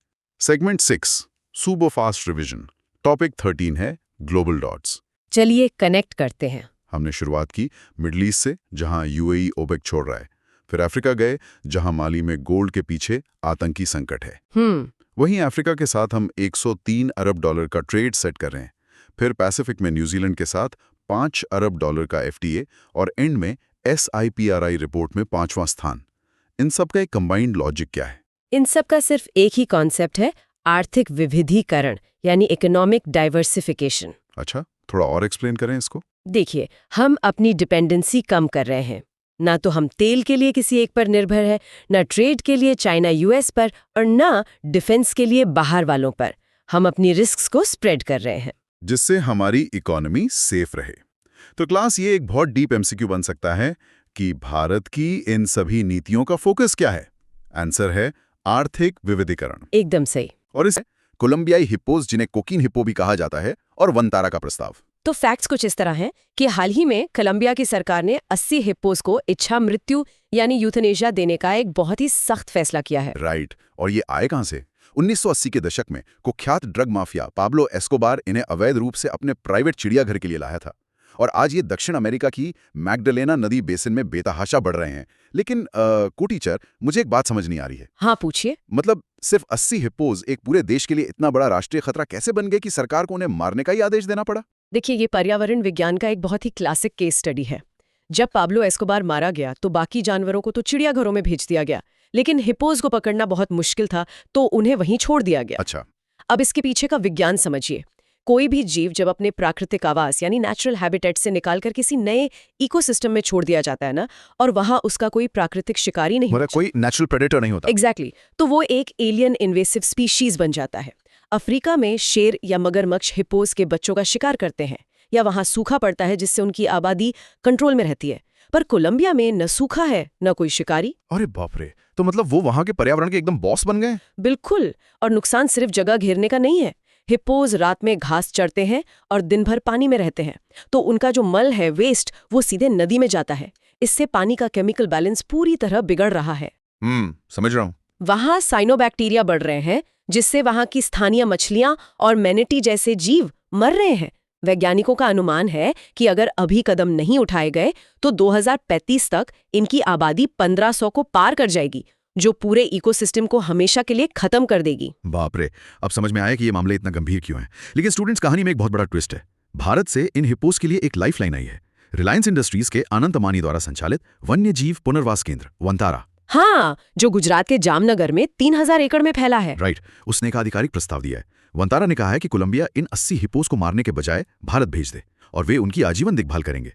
Speaker 2: Segment 6, super fast revision. Topic 13 है ग्लोबल डॉट्स।
Speaker 1: चलिए कनेक्ट करते हैं।
Speaker 2: हमने शुरुआत की मिडल ईस्ट से, जहां UAE ओपेक छोड़ रहा है। फिर अफ्रीका गए, जहां माली में गोल्ड के पीछे आतंकी संकट है। वहीं अफ्रीका के साथ हम $103 अरब का ट्रेड सेट कर रहे हैं। फिर पैसिफिक में न्यूजीलैंड के साथ $5 अरब का FTA, और एंड में SIPRI रिपोर्ट में 5वां स्थान। इन सब का एक कंबाइंड लॉजिक क्या है?
Speaker 1: इन सब का सिर्फ एक ही कॉन्सेप्ट है, आर्थिक विविधीकरण, यानी इकोनॉमिक डाइवर्सिफिकेशन।
Speaker 2: अच्छा, थोड़ा और एक्सप्लेन करें इसको।
Speaker 1: देखिए, हम अपनी डिपेंडेंसी कम कर रहे हैं। ना तो हम तेल के लिए किसी एक पर निर्भर है, ना ट्रेड के लिए चाइना US पर, और ना डिफेंस के लिए बाहर वालों पर। हम अपनी रिस्क्स को स्प्रेड कर रहे हैं।
Speaker 2: जिससे हमारी इकोनॉमी सेफ रहे। तो क्लास, ये एक बहुत डीप एमसीक्यू बन सकता है कि भारत की इन सभी नीतियों का फोकस क्या है। आंसर है आर्थिक विविधीकरण।
Speaker 1: एकदम सही।
Speaker 2: और इसे कोलंबियाई हिप्पोज, जिन्हें कोकीन हिप्पो भी कहा जाता है, और वनतारा का प्रस्ताव।
Speaker 1: तो फैक्ट्स कुछ इस तरह हैं कि हाल ही में कोलंबिया की सरकार ने 80 हिप्पोस को इच्छा मृत्यु यानी यूथनेशिया देने का एक बहुत ही सख्त फैसला किया है।
Speaker 2: राइट। और ये आए कहां से? 1980 के दशक में कुख्यात ड्रग माफिया पाब्लो एस्कोबार इन्हें अवैध रूप से अपने प्राइवेट चिड़ियाघर के लिए लाया था। और आज ये दक्षिण अमेरिका की मैग्डलेना नदी बेसिन में बेतहाशा बढ़ रहे हैं। लेकिन को-टीचर, मुझे एक बात समझ नहीं आ रही है।
Speaker 1: हाँ, पूछिए।
Speaker 2: मतलब सिर्फ 80 हिप्पोज एक पूरे देश के लिए इतना बड़ा राष्ट्रीय खतरा कैसे बन गए कि सरकार को उन्हें मारने का ही आदेश देना पड़ा?
Speaker 1: देखिए, ये पर्यावरण विज्ञान का एक बहुत ही क्लासिक केस स्टडी है। जब पाब्लो एस्कोबार मारा गया तो बाकी जानवरों को तो चिड़ियाघरों में भेज दिया गया, लेकिन हिप्पोज को पकड़ना बहुत मुश्किल था, तो उन्हें वहीं छोड़ दिया गया।
Speaker 2: अच्छा।
Speaker 1: अब इसके पीछे का विज्ञान समझिए। कोई भी जीव जब अपने प्राकृतिक आवास यानी नेचुरल हैबिटेट से निकालकर किसी नए इकोसिस्टम में छोड़ दिया जाता है ना, और वहां उसका कोई प्राकृतिक शिकारी नहीं होता,
Speaker 2: कोई नेचुरल प्रेडेटर नहीं होता।
Speaker 1: एग्जैक्टली, तो वो एक एलियन इन्वेसिव स्पीशीज बन जाता है। अफ्रीका में शेर या मगरमच्छ हिप्पोज के बच्चों का शिकार करते हैं, या वहां सूखा पड़ता है जिससे उनकी आबादी कंट्रोल में रहती है। पर कोलंबिया में न सूखा है न कोई शिकारी।
Speaker 2: अरे बाप रे, तो मतलब वो वहां के पर्यावरण के एकदम बॉस बन गए?
Speaker 1: बिल्कुल। और नुकसान सिर्फ जगह घेरने का नहीं है। हिप्पोज रात में घास चरते हैं और दिन भर पानी में रहते हैं, तो उनका जो मल है, वेस्ट, वो सीधे नदी में जाता है। इससे पानी का केमिकल बैलेंस पूरी तरह बिगड़ रहा है।
Speaker 2: समझ रहा हूँ।
Speaker 1: वहां साइनोबैक्टीरिया बढ़ रहे हैं, जिससे वहां की स्थानीय मछलियां और मैनेटी जैसे जीव मर रहे हैं। वैज्ञानिकों का अनुमान है कि अगर अभी कदम नहीं उठाए गए तो 2035 तक इनकी आबादी 1500 को पार कर जाएगी, जो पूरे इकोसिस्टम को हमेशा के लिए खत्म कर देगी।
Speaker 2: बाप रे, अब समझ में आया कि ये मामले इतना गंभीर क्यों है। लेकिन स्टूडेंट्स, कहानी में एक बहुत बड़ा ट्विस्ट है। भारत से इन हिप्पोस के लिए एक लाइफलाइन आई है। रिलायंस इंडस्ट्रीज के अनंत अंबानी द्वारा संचालित वन्य जीव पुनर्वास केंद्र वनतारा।
Speaker 1: हाँ, जो गुजरात के जामनगर में 3000 एकड़ में फैला है।
Speaker 2: राइट। उसने एक आधिकारिक प्रस्ताव दिया है। वनतारा ने कहा है कि कोलंबिया इन 80 हिप्पोस को मारने के बजाय भारत भेज दे और वे उनकी आजीवन देखभाल करेंगे।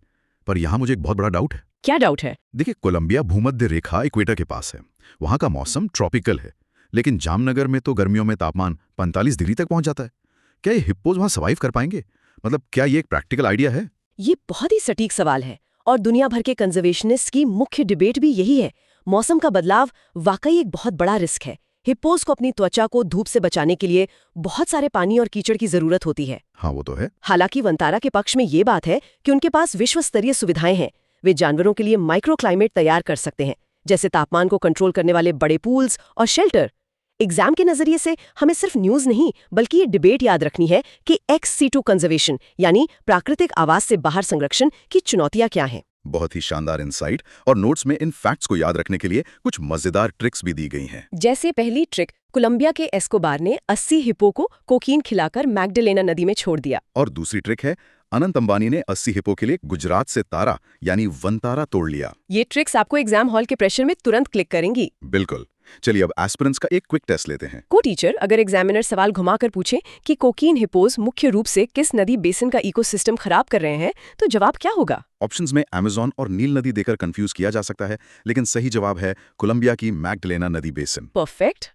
Speaker 2: पर यहाँ मुझे एक बहुत बड़ा डाउट है।
Speaker 1: क्या डाउट है?
Speaker 2: देखिए, कोलंबिया भूमध्य रेखा इक्वेटर के पास है। वहां का मौसम ट्रॉपिकल है, लेकिन जामनगर में तो गर्मियों में तापमान 45 डिग्री तक पहुंच जाता है। क्या ये हिप्पोज वहां सर्वाइव कर पाएंगे? मतलब क्या ये एक प्रैक्टिकल आइडिया है?
Speaker 1: ये बहुत ही सटीक सवाल है, और दुनिया भर के कंजर्वेशनिस्ट की मुख्य डिबेट भी यही है। मौसम का बदलाव वाकई एक बहुत बड़ा रिस्क है। हिप्पोज को अपनी त्वचा को धूप से बचाने के लिए बहुत सारे पानी और कीचड़ की जरूरत होती है।
Speaker 2: हाँ, वो तो है।
Speaker 1: हालांकि वनतारा के पक्ष में ये बात है कि उनके पास विश्व स्तरीय सुविधाएं हैं। वे जानवरों के लिए माइक्रो क्लाइमेट तैयार कर सकते हैं, जैसे तापमान को कंट्रोल करने वाले बड़े पूल्स और शेल्टर। एग्जाम के नजरिए से हमें सिर्फ न्यूज नहीं, बल्कि ये डिबेट याद रखनी है कि ex-situ कंजर्वेशन यानी प्राकृतिक आवास से बाहर संरक्षण की चुनौतियां क्या हैं।
Speaker 2: बहुत ही शानदार इंसाइट। और नोट्स में इन फैक्ट्स को याद रखने के लिए कुछ मजेदार ट्रिक्स भी दी गई हैं।
Speaker 1: जैसे पहली ट्रिक, कोलंबिया के एस्कोबार ने 80 हिप्पो को कोकीन खिलाकर मैग्डलेना नदी में छोड़ दिया।
Speaker 2: और दूसरी ट्रिक है, अनंत अंबानी ने 80 हिप्पो के लिए गुजरात से तारा यानी वनतारा तोड़ लिया।
Speaker 1: ये ट्रिक्स आपको एग्जाम हॉल के प्रेशर में तुरंत क्लिक करेंगी।
Speaker 2: बिल्कुल। चलिए अब एस्पिरेंट्स का एक क्विक टेस्ट लेते हैं।
Speaker 1: को टीचर, अगर एग्जामिनर सवाल घुमाकर पूछे कि कोकीन हिप्पोज मुख्य रूप से किस नदी बेसिन का इकोसिस्टम खराब कर रहे हैं, तो जवाब क्या होगा?
Speaker 2: ऑप्शंस में अमेज़न और नील नदी देकर कंफ्यूज किया जा सकता है, लेकिन सही जवाब है कोलंबिया की मैग्डलेना नदी बेसिन।
Speaker 1: परफेक्ट।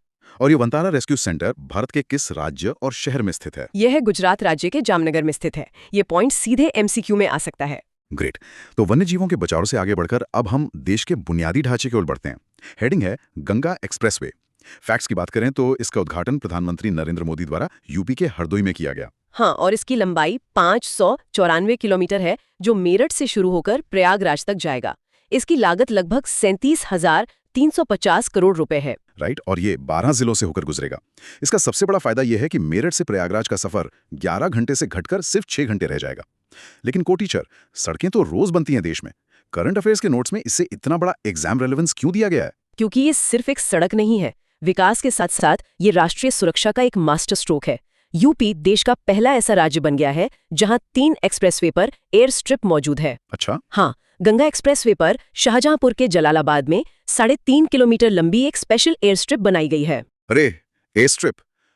Speaker 2: और ये वनतारा रेस्क्यू सेंटर भारत के किस राज्य और शहर में स्थित है?
Speaker 1: यह है गुजरात राज्य के जामनगर में स्थित है। ये पॉइंट सीधे एमसीक्यू में आ सकता है।
Speaker 2: ग्रेट। तो वन्य जीवों के बचाव से आगे बढ़कर अब हम देश के बुनियादी ढांचे की ओर बढ़ते हैं। हेडिंग है गंगा एक्सप्रेसवे। फैक्ट्स की बात करें तो इसका उद्घाटन प्रधानमंत्री नरेंद्र मोदी द्वारा यूपी के हरदोई में किया गया।
Speaker 1: हाँ, और इसकी लंबाई 594 किलोमीटर है, जो मेरठ से शुरू होकर प्रयागराज तक जाएगा। इसकी लागत लगभग 37,350 करोड़ रुपए है।
Speaker 2: राइट। और ये 12 जिलों से होकर गुजरेगा। इसका सबसे बड़ा फायदा यह है कि मेरठ से प्रयागराज का सफर 11 घंटे से घटकर सिर्फ 6 घंटे रह जाएगा। लेकिन को टीचर, सड़कें तो रोज बनती हैं देश में। करंट अफेयर्स के नोट्स में इससे इतना बड़ा एग्जाम रेलेवेंस क्यों दिया गया है?
Speaker 1: क्योंकि ये सिर्फ एक सड़क नहीं है, विकास के साथ साथ ये राष्ट्रीय सुरक्षा का एक मास्टर स्ट्रोक है। यूपी देश का पहला ऐसा राज्य बन गया है जहां 3 एक्सप्रेसवे पर एयर स्ट्रिप मौजूद है।
Speaker 2: अच्छा।
Speaker 1: हाँ, गंगा एक्सप्रेसवे पर शाहजहांपुर के जलालाबाद में 3.5 किलोमीटर लंबी एक स्पेशल एयर स्ट्रिप बनाई गई है।
Speaker 2: अरे, एयर स्ट्रिप?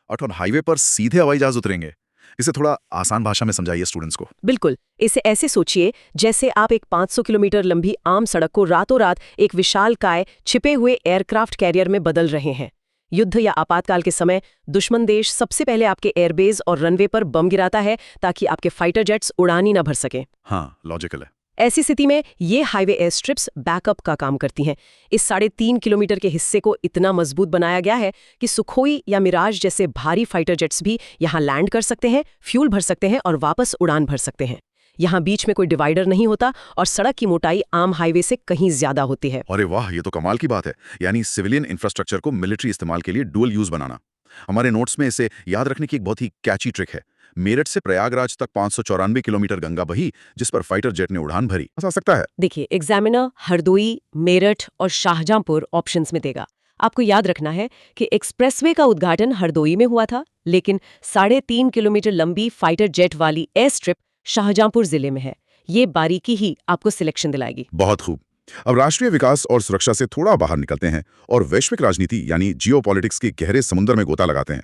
Speaker 2: और हाईवे पर सीधे हवाई जहाज उतरेंगे? इसे थोड़ा आसान भाषा में समझाइए स्टूडेंट्स को।
Speaker 1: बिल्कुल। इसे ऐसे सोचिए जैसे आप एक 500 किलोमीटर लंबी आम सड़क को रातों रात एक विशालकाय छिपे हुए एयरक्राफ्ट कैरियर में बदल रहे हैं। युद्ध या आपातकाल के समय दुश्मन देश सबसे पहले आपके एयरबेस और रनवे पर बम गिराता है ताकि आपके फाइटर जेट्स उड़ान ही ना भर सकें।
Speaker 2: हाँ, लॉजिकल है।
Speaker 1: ऐसी स्थिति में ये हाईवे एयर स्ट्रिप्स बैकअप का काम करती हैं। इस 3.5 किलोमीटर के हिस्से को इतना मजबूत बनाया गया है कि सुखोई या मिराज जैसे भारी फाइटर जेट्स भी यहाँ लैंड कर सकते हैं, फ्यूल भर सकते हैं और वापस उड़ान भर सकते हैं। यहाँ बीच में कोई डिवाइडर नहीं होता और सड़क की मोटाई आम हाईवे से कहीं ज्यादा होती है।
Speaker 2: अरे वाह, ये तो कमाल की बात है। यानी सिविलियन इंफ्रास्ट्रक्चर को मिलिट्री इस्तेमाल के लिए डुअल यूज बनाना। हमारे नोट्स में इसे याद रखने की एक बहुत ही कैची ट्रिक है। मेरठ से प्रयागराज तक 594 किलोमीटर गंगा बही, जिस पर फाइटर जेट ने उड़ान भरी। आ सकता है।
Speaker 1: देखिए, एग्जामिनर हरदोई, मेरठ और शाहजहांपुर ऑप्शंस में देगा। आपको याद रखना है कि एक्सप्रेसवे का उद्घाटन हरदोई में हुआ था, लेकिन 3.5 किलोमीटर लंबी फाइटर जेट वाली एयर स्ट्रिप शाहजहांपुर जिले में है। ये बारीकी ही आपको सिलेक्शन दिलाएगी।
Speaker 2: बहुत खूब। अब राष्ट्रीय विकास और सुरक्षा से थोड़ा बाहर निकलते हैं और वैश्विक राजनीति यानी जियोपॉलिटिक्स के गहरे समुद्र में गोता लगाते हैं।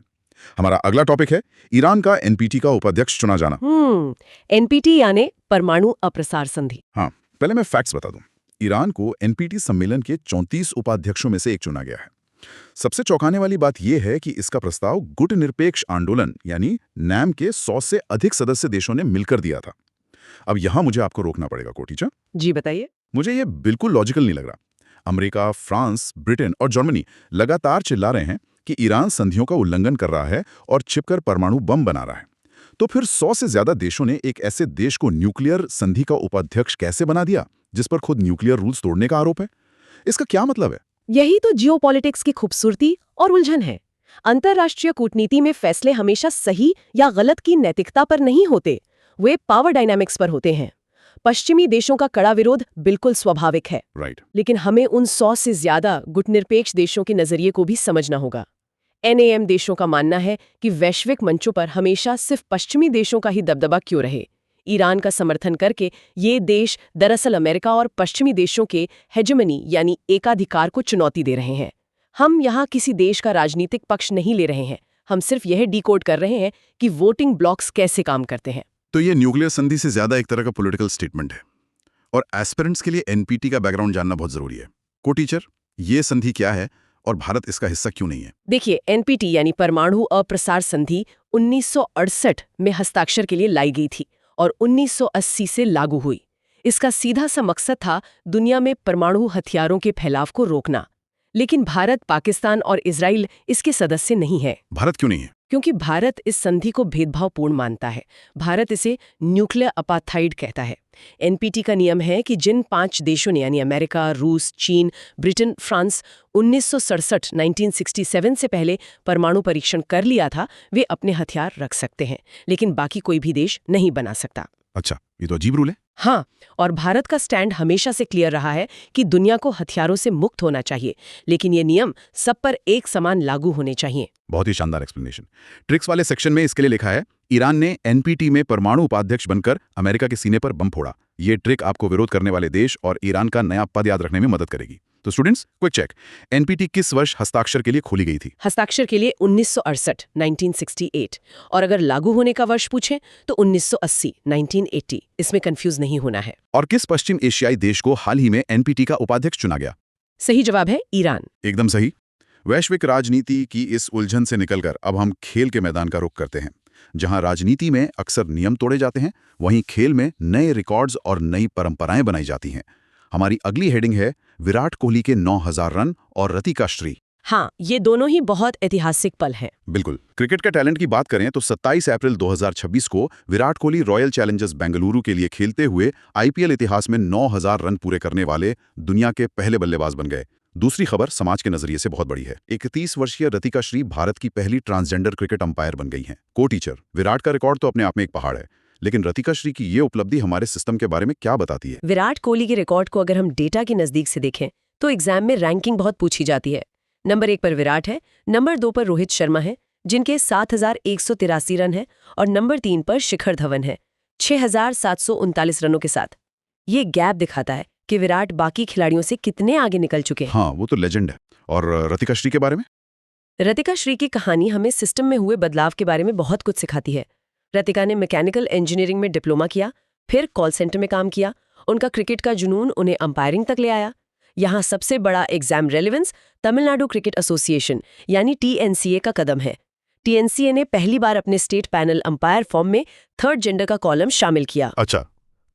Speaker 2: हमारा अगला टॉपिक है ईरान का एनपीटी का उपाध्यक्ष चुना जाना।
Speaker 1: एनपीटी यानी परमाणु अप्रसार संधि।
Speaker 2: हाँ, पहले मैं फैक्ट्स बता दूं। ईरान को एनपीटी सम्मेलन के 34 उपाध्यक्षों में से एक चुना गया है। सबसे चौंकाने वाली बात यह है कि इसका प्रस्ताव गुटनिरपेक्ष आंदोलन यानी नैम के 100 से अधिक सदस्य देशों ने मिलकर दिया था। अब यहां मुझे आपको रोकना पड़ेगा कोटीचा।
Speaker 1: जी बताइए।
Speaker 2: मुझे ये बिल्कुल लॉजिकल नहीं लग रहा। अमेरिका, फ्रांस, ब्रिटेन और जर्मनी लगातार चिल्ला रहे हैं कि ईरान संधियों का उल्लंघन कर रहा है और छिपकर परमाणु बम बना रहा है। तो फिर 100 से ज्यादा देशों ने एक ऐसे देश को न्यूक्लियर संधि का उपाध्यक्ष कैसे बना दिया जिस पर खुद न्यूक्लियर रूल्स तोड़ने का आरोप है? इसका क्या मतलब है?
Speaker 1: यही तो जियोपॉलिटिक्स की खूबसूरती और उलझन है। अंतर्राष्ट्रीय कूटनीति में फैसले हमेशा सही या गलत की नैतिकता पर नहीं होते, वे पावर डायनामिक्स पर होते हैं। पश्चिमी देशों का कड़ा विरोध बिल्कुल स्वाभाविक है, लेकिन हमें उन 100 से ज्यादा गुटनिरपेक्ष देशों के नजरिए को भी समझना होगा। एनएएम देशों का मानना है कि वैश्विक मंचों पर हमेशा सिर्फ पश्चिमी देशों का ही दबदबा क्यों रहे। ईरान का समर्थन करके ये देश दरअसल अमेरिका और पश्चिमी देशों के हेजेमनी यानी एकाधिकार को चुनौती दे रहे हैं। हम यहाँ किसी देश का राजनीतिक पक्ष नहीं ले रहे हैं, हम सिर्फ यह डिकोड कर रहे हैं कि वोटिंग ब्लॉक्स कैसे काम करते हैं।
Speaker 2: तो ये न्यूक्लियर संधि से ज्यादा एक तरह का पॉलिटिकल स्टेटमेंट है और एस्पिरेंट्स के लिए एनपीटी का बैकग्राउंड जानना बहुत जरूरी है। को टीचर, ये संधि क्या है और भारत इसका हिस्सा क्यों नहीं है?
Speaker 1: देखिए, एनपीटी यानी परमाणु अप्रसार संधि 1968 में हस्ताक्षर के लिए लाई गई थी और 1980 से लागू हुई। इसका सीधा सा मकसद था दुनिया में परमाणु हथियारों के फैलाव को रोकना। लेकिन भारत, पाकिस्तान और इजराइल इसके सदस्य नहीं है।
Speaker 2: भारत क्यों नहीं है?
Speaker 1: क्योंकि भारत इस संधि को भेदभावपूर्ण मानता है। भारत इसे न्यूक्लियर अपार्थाइड कहता है। एनपीटी का नियम है कि जिन 5 देशों ने यानी अमेरिका, रूस, चीन, ब्रिटेन, फ्रांस 1967 से पहले परमाणु परीक्षण कर लिया था, वे अपने हथियार रख सकते हैं, लेकिन बाकी कोई भी देश नहीं बना सकता।
Speaker 2: अच्छा, ये तो अजीब रूल है।
Speaker 1: हाँ, और भारत का स्टैंड हमेशा से क्लियर रहा है कि दुनिया को हथियारों से मुक्त होना चाहिए, लेकिन ये नियम सब पर एक समान लागू होने चाहिए।
Speaker 2: बहुत ही शानदार एक्सप्लेनेशन। ट्रिक्स वाले सेक्शन में इसके लिए लिखा है, ईरान ने एनपीटी में परमाणु उपाध्यक्ष बनकर अमेरिका के सीने पर बम फोड़ा। ये ट्रिक आपको विरोध करने वाले देश और ईरान का नया पद याद रखने में मदद करेगी। तो स्टूडेंट्स, क्विक चेक। एनपीटी किस वर्ष हस्ताक्षर के लिए खोली गई थी?
Speaker 1: हस्ताक्षर के लिए 1968 और अगर लागू होने का वर्ष पूछें तो 1980 इसमें कंफ्यूज नहीं होना है।
Speaker 2: और किस पश्चिम एशियाई देश को हाल ही में एनपीटी का उपाध्यक्ष चुना गया?
Speaker 1: सही जवाब है ईरान।
Speaker 2: एकदम सही। वैश्विक राजनीति की इस उलझन से निकलकर अब हम खेल के मैदान का रुख करते हैं। जहां राजनीति में अक्सर नियम तोड़े जाते हैं, वहीं खेल में नए रिकॉर्ड्स और नई परंपराएं बनाई जाती हैं। हमारी अगली हेडिंग है विराट कोहली के 9000 रन और रतिका श्री।
Speaker 1: हाँ, ये दोनों ही बहुत ऐतिहासिक पल हैं।
Speaker 2: बिल्कुल। क्रिकेट के टैलेंट की बात करें तो 27 अप्रैल 2026 को विराट कोहली रॉयल चैलेंजर्स बेंगलुरु के लिए खेलते हुए आईपीएल इतिहास में 9000 रन पूरे करने वाले दुनिया के पहले बल्लेबाज बन गए। दूसरी खबर समाज के नजरिए से बहुत बड़ी है। 31 वर्षीय रतिका श्री भारत की पहली ट्रांसजेंडर क्रिकेट अंपायर बन गई हैं। को टीचर, विराट का रिकॉर्ड तो अपने आप में एक पहाड़ है, लेकिन रतिका श्री की ये उपलब्धि हमारे सिस्टम के बारे में क्या बताती है?
Speaker 1: विराट कोहली के रिकॉर्ड को अगर हम डेटा के नजदीक से देखें तो एग्जाम में रैंकिंग बहुत पूछी जाती है। नंबर 1 पर विराट है, नंबर 2 पर रोहित शर्मा है जिनके 7183 रन है और नंबर 3 पर शिखर धवन है 6739 रनों के साथ। ये गैप दिखाता है कि विराट बाकी खिलाड़ियों से कितने आगे निकल चुके हैं।
Speaker 2: हाँ, वो तो लेजेंड है। और रतिका श्री के बारे में?
Speaker 1: रतिका श्री की कहानी हमें सिस्टम में हुए बदलाव के बारे में बहुत कुछ सिखाती है। रतिका ने मैकेनिकल इंजीनियरिंग में डिप्लोमा किया, फिर कॉल सेंटर में काम किया। उनका क्रिकेट का जुनून उन्हें अंपायरिंग तक ले आया। यहाँ सबसे बड़ा exam relevance Tamil Nadu cricket association यानी TNCA का कदम है। TNCA ने पहली बार अपने स्टेट पैनल अंपायर फॉर्म में थर्ड जेंडर का कॉलम शामिल किया।
Speaker 2: अच्छा,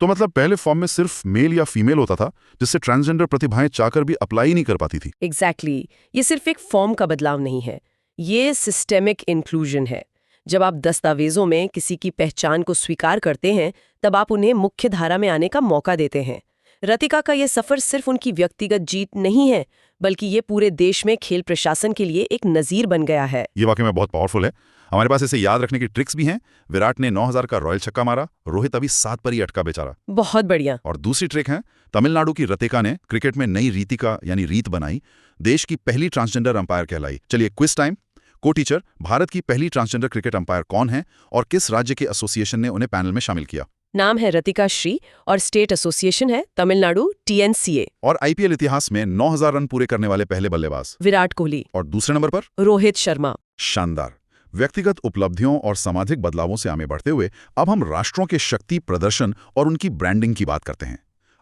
Speaker 2: तो मतलब पहले फॉर्म में सिर्फ मेल या फीमेल होता था, जिससे ट्रांसजेंडर प्रतिभाएं चाहकर भी अप्लाई नहीं कर पाती थी।
Speaker 1: एग्जैक्टली ये सिर्फ एक फॉर्म का बदलाव नहीं है, ये सिस्टेमिक इंक्लूजन है। जब आप दस्तावेजों में किसी की पहचान को स्वीकार करते हैं, तब आप उन्हें मुख्य धारा में आने का मौका देते हैं। रतिका का ये सफर सिर्फ उनकी व्यक्तिगत जीत नहीं है, बल्कि ये पूरे देश में खेल प्रशासन के लिए एक नजीर बन गया है।
Speaker 2: ये वाकई में बहुत पावरफुल है। हमारे पास इसे याद रखने की ट्रिक्स भी हैं। विराट ने 9000 का रॉयल छक्का मारा, रोहित अभी 7 पर ही अटका बेचारा।
Speaker 1: बहुत बढ़िया।
Speaker 2: और दूसरी ट्रिक है, तमिलनाडु की रतिका ने क्रिकेट में नई रीतिका यानी रीत बनाई, देश की पहली ट्रांसजेंडर अंपायर कहलाई। चलिए क्विज टाइम। को टीचर, भारत की पहली ट्रांसजेंडर क्रिकेट अंपायर कौन है और किस राज्य के एसोसिएशन ने उन्हें पैनल में शामिल किया?
Speaker 1: नाम है रतिका श्री और स्टेट एसोसिएशन है तमिलनाडु TNCA।
Speaker 2: और IPL इतिहास में 9000 रन पूरे करने वाले पहले बल्लेबाज?
Speaker 1: विराट कोहली।
Speaker 2: और दूसरे नंबर पर?
Speaker 1: रोहित शर्मा।
Speaker 2: शानदार। व्यक्तिगत उपलब्धियों और सामाजिक बदलावों से आगे बढ़ते हुए अब हम राष्ट्रों के शक्ति प्रदर्शन और उनकी ब्रांडिंग की बात करते हैं।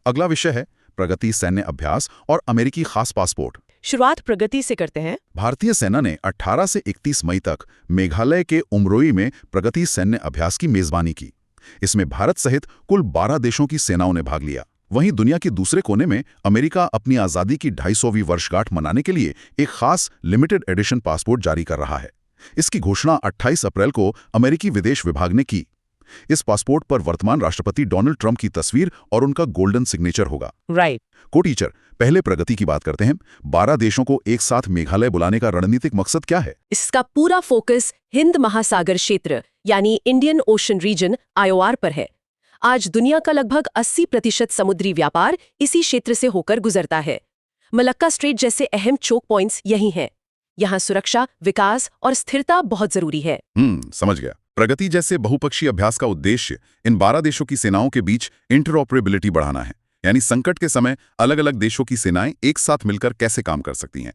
Speaker 2: अगला विषय है प्रगति सैन्य अभ्यास और अमेरिकी खास पासपोर्ट।
Speaker 1: शुरुआत प्रगति से करते हैं।
Speaker 2: भारतीय सेना ने 18 से 31 मई तक मेघालय के उमरोई में प्रगति सैन्य अभ्यास की मेजबानी की। इसमें भारत सहित कुल 12 देशों की सेनाओं ने भाग लिया। वहीं दुनिया के दूसरे कोने में अमेरिका अपनी आज़ादी की 250वीं वर्षगांठ मनाने के लिए एक खास लिमिटेड एडिशन पासपोर्ट जारी कर रहा है। इसकी घोषणा 28 अप्रैल को अमेरिकी विदेश विभाग ने की। इस पासपोर्ट पर वर्तमान राष्ट्रपति डोनाल्ड ट्रंप की तस्वीर और उनका गोल्डन सिग्नेचर होगा।
Speaker 1: राइट।
Speaker 2: को टीचर, पहले प्रगति की बात करते हैं। 12 देशों को एक साथ मेघालय बुलाने का रणनीतिक मकसद क्या है?
Speaker 1: इसका पूरा फोकस हिंद महासागर क्षेत्र यानी इंडियन ओशन रीजन IOR पर है। आज दुनिया का लगभग 80% समुद्री व्यापार इसी क्षेत्र से होकर गुजरता है। मलक्का स्ट्रेट जैसे अहम चोक पॉइंट्स यही हैं। यहाँ सुरक्षा, विकास और स्थिरता बहुत जरूरी है।
Speaker 2: समझ गया। प्रगति जैसे बहुपक्षीय अभ्यास का उद्देश्य इन 12 देशों की सेनाओं के बीच इंटरऑपरेबिलिटी बढ़ाना है, यानी संकट के समय अलग अलग देशों की सेनाएं एक साथ मिलकर कैसे काम कर सकती हैं।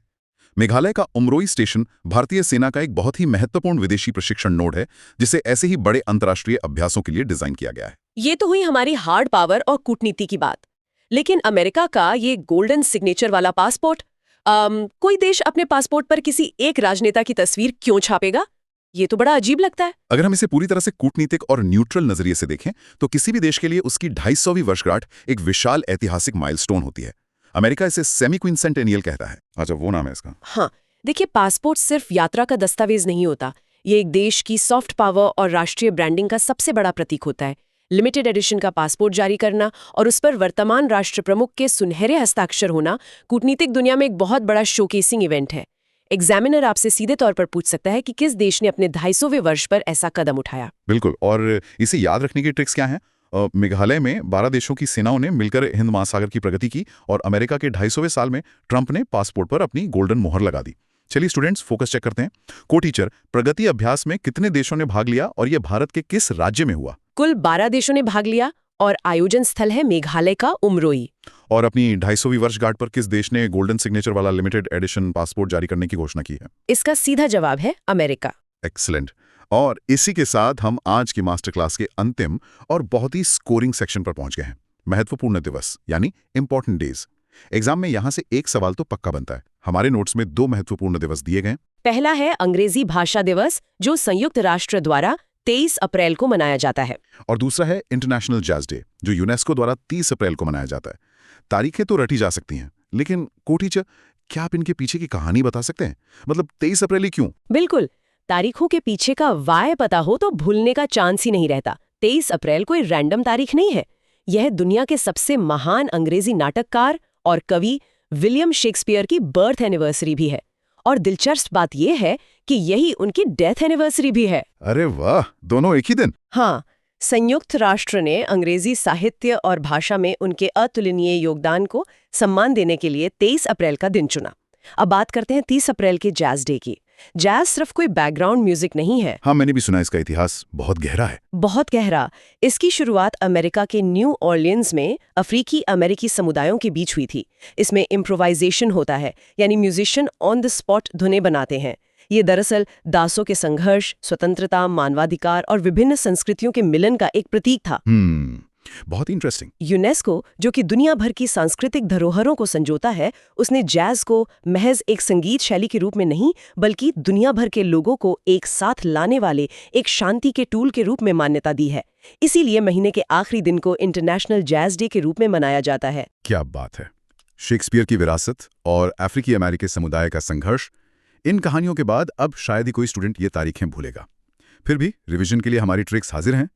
Speaker 2: मेघालय का उमरोई स्टेशन भारतीय सेना का एक बहुत ही महत्वपूर्ण विदेशी प्रशिक्षण नोड है, जिसे ऐसे ही बड़े अंतर्राष्ट्रीय अभ्यासों के लिए डिजाइन किया गया है।
Speaker 1: ये तो हुई हमारी हार्ड पावर और कूटनीति की बात। लेकिन अमेरिका का ये गोल्डन सिग्नेचर वाला पासपोर्ट, कोई देश अपने पासपोर्ट पर किसी एक राजनेता की तस्वीर क्यों छापेगा? ये तो बड़ा अजीब लगता है।
Speaker 2: अगर हम इसे पूरी तरह से कूटनीतिक और न्यूट्रल नजरिए से देखें तो किसी भी देश के लिए उसकी 250वीं वर्षगांठ एक विशाल ऐतिहासिक माइलस्टोन होती है। अमेरिका इसे सेमी क्विंसेंटेनियल कहता है। अच्छा, वो नाम है इसका।
Speaker 1: हाँ, देखिए, पासपोर्ट सिर्फ यात्रा का दस्तावेज नहीं होता। ये एक देश की सॉफ्ट पावर और राष्ट्रीय ब्रांडिंग का सबसे बड़ा प्रतीक होता है। लिमिटेड एडिशन का पासपोर्ट जारी करना और उस पर वर्तमान राष्ट्र प्रमुख के सुनहरे हस्ताक्षर होना कूटनीतिक दुनिया में एक बहुत बड़ा शोकेसिंग इवेंट है। एग्जामिनर आपसे सीधे तौर पर पूछ सकता है कि किस देश ने अपने 250वें वर्ष पर ऐसा कदम उठाया।
Speaker 2: बिल्कुल। और इसे याद रखने की ट्रिक्स क्या हैं? मेघालय में 12 देशों की सेनाओं ने मिलकर हिंद महासागर की प्रगति की और अमेरिका के 250वें साल में ट्रंप ने पासपोर्ट पर अपनी गोल्डन मोहर लगा दी। चलिए स्टूडेंट्स, फोकस चेक करते हैं। को टीचर, प्रगति अभ्यास में कितने देशों ने भाग लिया और यह भारत के किस राज्य में हुआ?
Speaker 1: कुल 12 देशों ने भाग लिया और आयोजन स्थल है मेघालय का उमरोई।
Speaker 2: और अपनी 250वीं वर्षगांठ पर किस देश ने गोल्डन सिग्नेचर वाला लिमिटेड एडिशन पासपोर्ट जारी करने की घोषणा की है?
Speaker 1: इसका सीधा जवाब है अमेरिका।
Speaker 2: एक्सीलेंट। और इसी के साथ हम आज की मास्टर क्लास के अंतिम और बहुत ही स्कोरिंग सेक्शन पर पहुंच गए हैं। महत्वपूर्ण दिवस यानी इंपॉर्टेंट डेज। एग्जाम में यहां से एक सवाल तो पक्का बनता है। हमारे नोट्स में 2 महत्वपूर्ण दिवस दिए गए।
Speaker 1: पहला है अंग्रेजी भाषा दिवस, जो संयुक्त राष्ट्र द्वारा 23 अप्रैल को मनाया जाता है।
Speaker 2: और दूसरा है इंटरनेशनल जैज डे, जो यूनेस्को द्वारा 30 अप्रैल को मनाया जाता है। तारीखें तो रटी जा सकती हैं, लेकिन को टीचर, क्या आप इनके पीछे की कहानी बता सकते हैं? मतलब 23 अप्रैल ही क्यों?
Speaker 1: बिल्कुल। तारीखों के पीछे का वाय पता हो तो भूलने का चांस ही नहीं रहता। 23 अप्रैल कोई रैंडम तारीख नहीं है। यह दुनिया के सबसे महान अंग्रेजी नाटककार और कवि विलियम शेक्सपियर की बर्थ एनिवर्सरी भी है। और दिलचस्प बात यह है कि यही उनकी डेथ एनिवर्सरी भी है।
Speaker 2: अरे वाह, दोनों एक ही दिन।
Speaker 1: हाँ, संयुक्त राष्ट्र ने अंग्रेजी साहित्य और भाषा में उनके अतुलनीय योगदान को सम्मान देने के लिए 23 अप्रैल का दिन चुना। अब बात करते हैं 30 अप्रैल के जैज डे की। जैज सिर्फ कोई बैकग्राउंड म्यूजिक नहीं है।
Speaker 2: हाँ, मैंने भी सुना इसका इतिहास बहुत गहरा है।
Speaker 1: बहुत गहरा। इसकी शुरुआत अमेरिका के न्यू ऑर्लियंस में अफ्रीकी अमेरिकी समुदायों के बीच हुई थी। इसमें इम्प्रोवाइजेशन होता है, यानी म्यूजिशियन ऑन द स्पॉट धुनें बनाते हैं। ये दरअसल दासों के संघर्ष, स्वतंत्रता, मानवाधिकार और विभिन्न संस्कृतियों के मिलन का एक प्रतीक था।
Speaker 2: बहुत इंटरेस्टिंग।
Speaker 1: यूनेस्को, जो कि दुनिया भर की सांस्कृतिक धरोहरों को संजोता है, उसने जैज को महज एक संगीत शैली के रूप में नहीं, बल्कि दुनिया भर के लोगों को एक साथ लाने वाले एक शांति के टूल के रूप में मान्यता दी है। इसीलिए महीने के आखिरी दिन को इंटरनेशनल जैज डे के रूप में मनाया जाता है।
Speaker 2: क्या बात है। शेक्सपियर की विरासत और अफ्रीकी अमेरिकी समुदाय का संघर्ष, इन कहानियों के बाद अब शायद ही कोई स्टूडेंट ये तारीखें भूलेगा। फिर भी रिवीजन के लिए हमारी ट्रिक्स हाजिर हैं।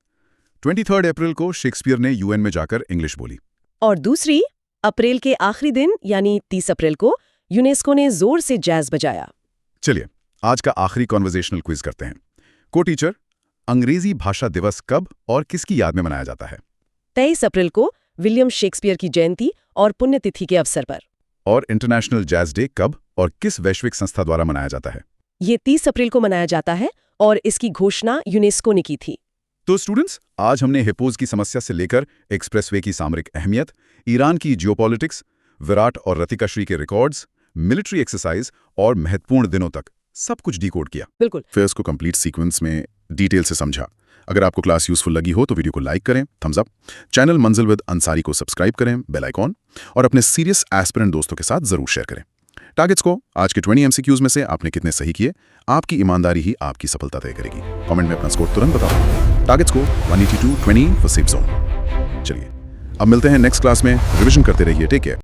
Speaker 2: 23 अप्रैल को शेक्सपियर ने यूएन में जाकर इंग्लिश बोली।
Speaker 1: और दूसरी, अप्रैल के आखिरी दिन यानी 30 अप्रैल को यूनेस्को ने जोर से जैज बजाया।
Speaker 2: चलिए आज का आखिरी कॉन्वर्जेशनल क्विज करते हैं। को टीचर, अंग्रेजी भाषा दिवस कब और किसकी याद में मनाया जाता है?
Speaker 1: 23 अप्रैल को विलियम शेक्सपियर की जयंती और पुण्यतिथि के अवसर पर।
Speaker 2: और इंटरनेशनल जैज डे कब और किस वैश्विक संस्था द्वारा मनाया जाता है?
Speaker 1: ये 30 अप्रैल को मनाया जाता है और इसकी घोषणा यूनेस्को ने की थी।
Speaker 2: तो स्टूडेंट्स, आज हमने हिप्पोज की समस्या से लेकर एक्सप्रेसवे की सामरिक अहमियत, ईरान की जियोपॉलिटिक्स, विराट और रतिका श्री के रिकॉर्ड्स, मिलिट्री एक्सरसाइज और महत्वपूर्ण दिनों तक सब कुछ डिकोड किया।
Speaker 1: बिल्कुल।
Speaker 2: फेयर्स को कंप्लीट सीक्वेंस में डिटेल से समझा। अगर आपको क्लास यूजफुल लगी हो तो वीडियो को लाइक करें, थम्स अप, चैनल मंजिल विद अंसारी को सब्सक्राइब करें, बेल आइकॉन, और अपने सीरियस एस्पिरेंट दोस्तों के साथ जरूर शेयर करें। टारगेट्स को आज के 20 MCQs में से आपने कितने सही किए, आपकी ईमानदारी ही आपकी सफलता तय करेगी। कमेंट में अपना स्कोर तुरंत बताओ। टारगेट्स को 182-20 फॉर सेफ जोन। चलिए अब मिलते हैं नेक्स्ट क्लास में। रिवीजन करते रहिए। Take care.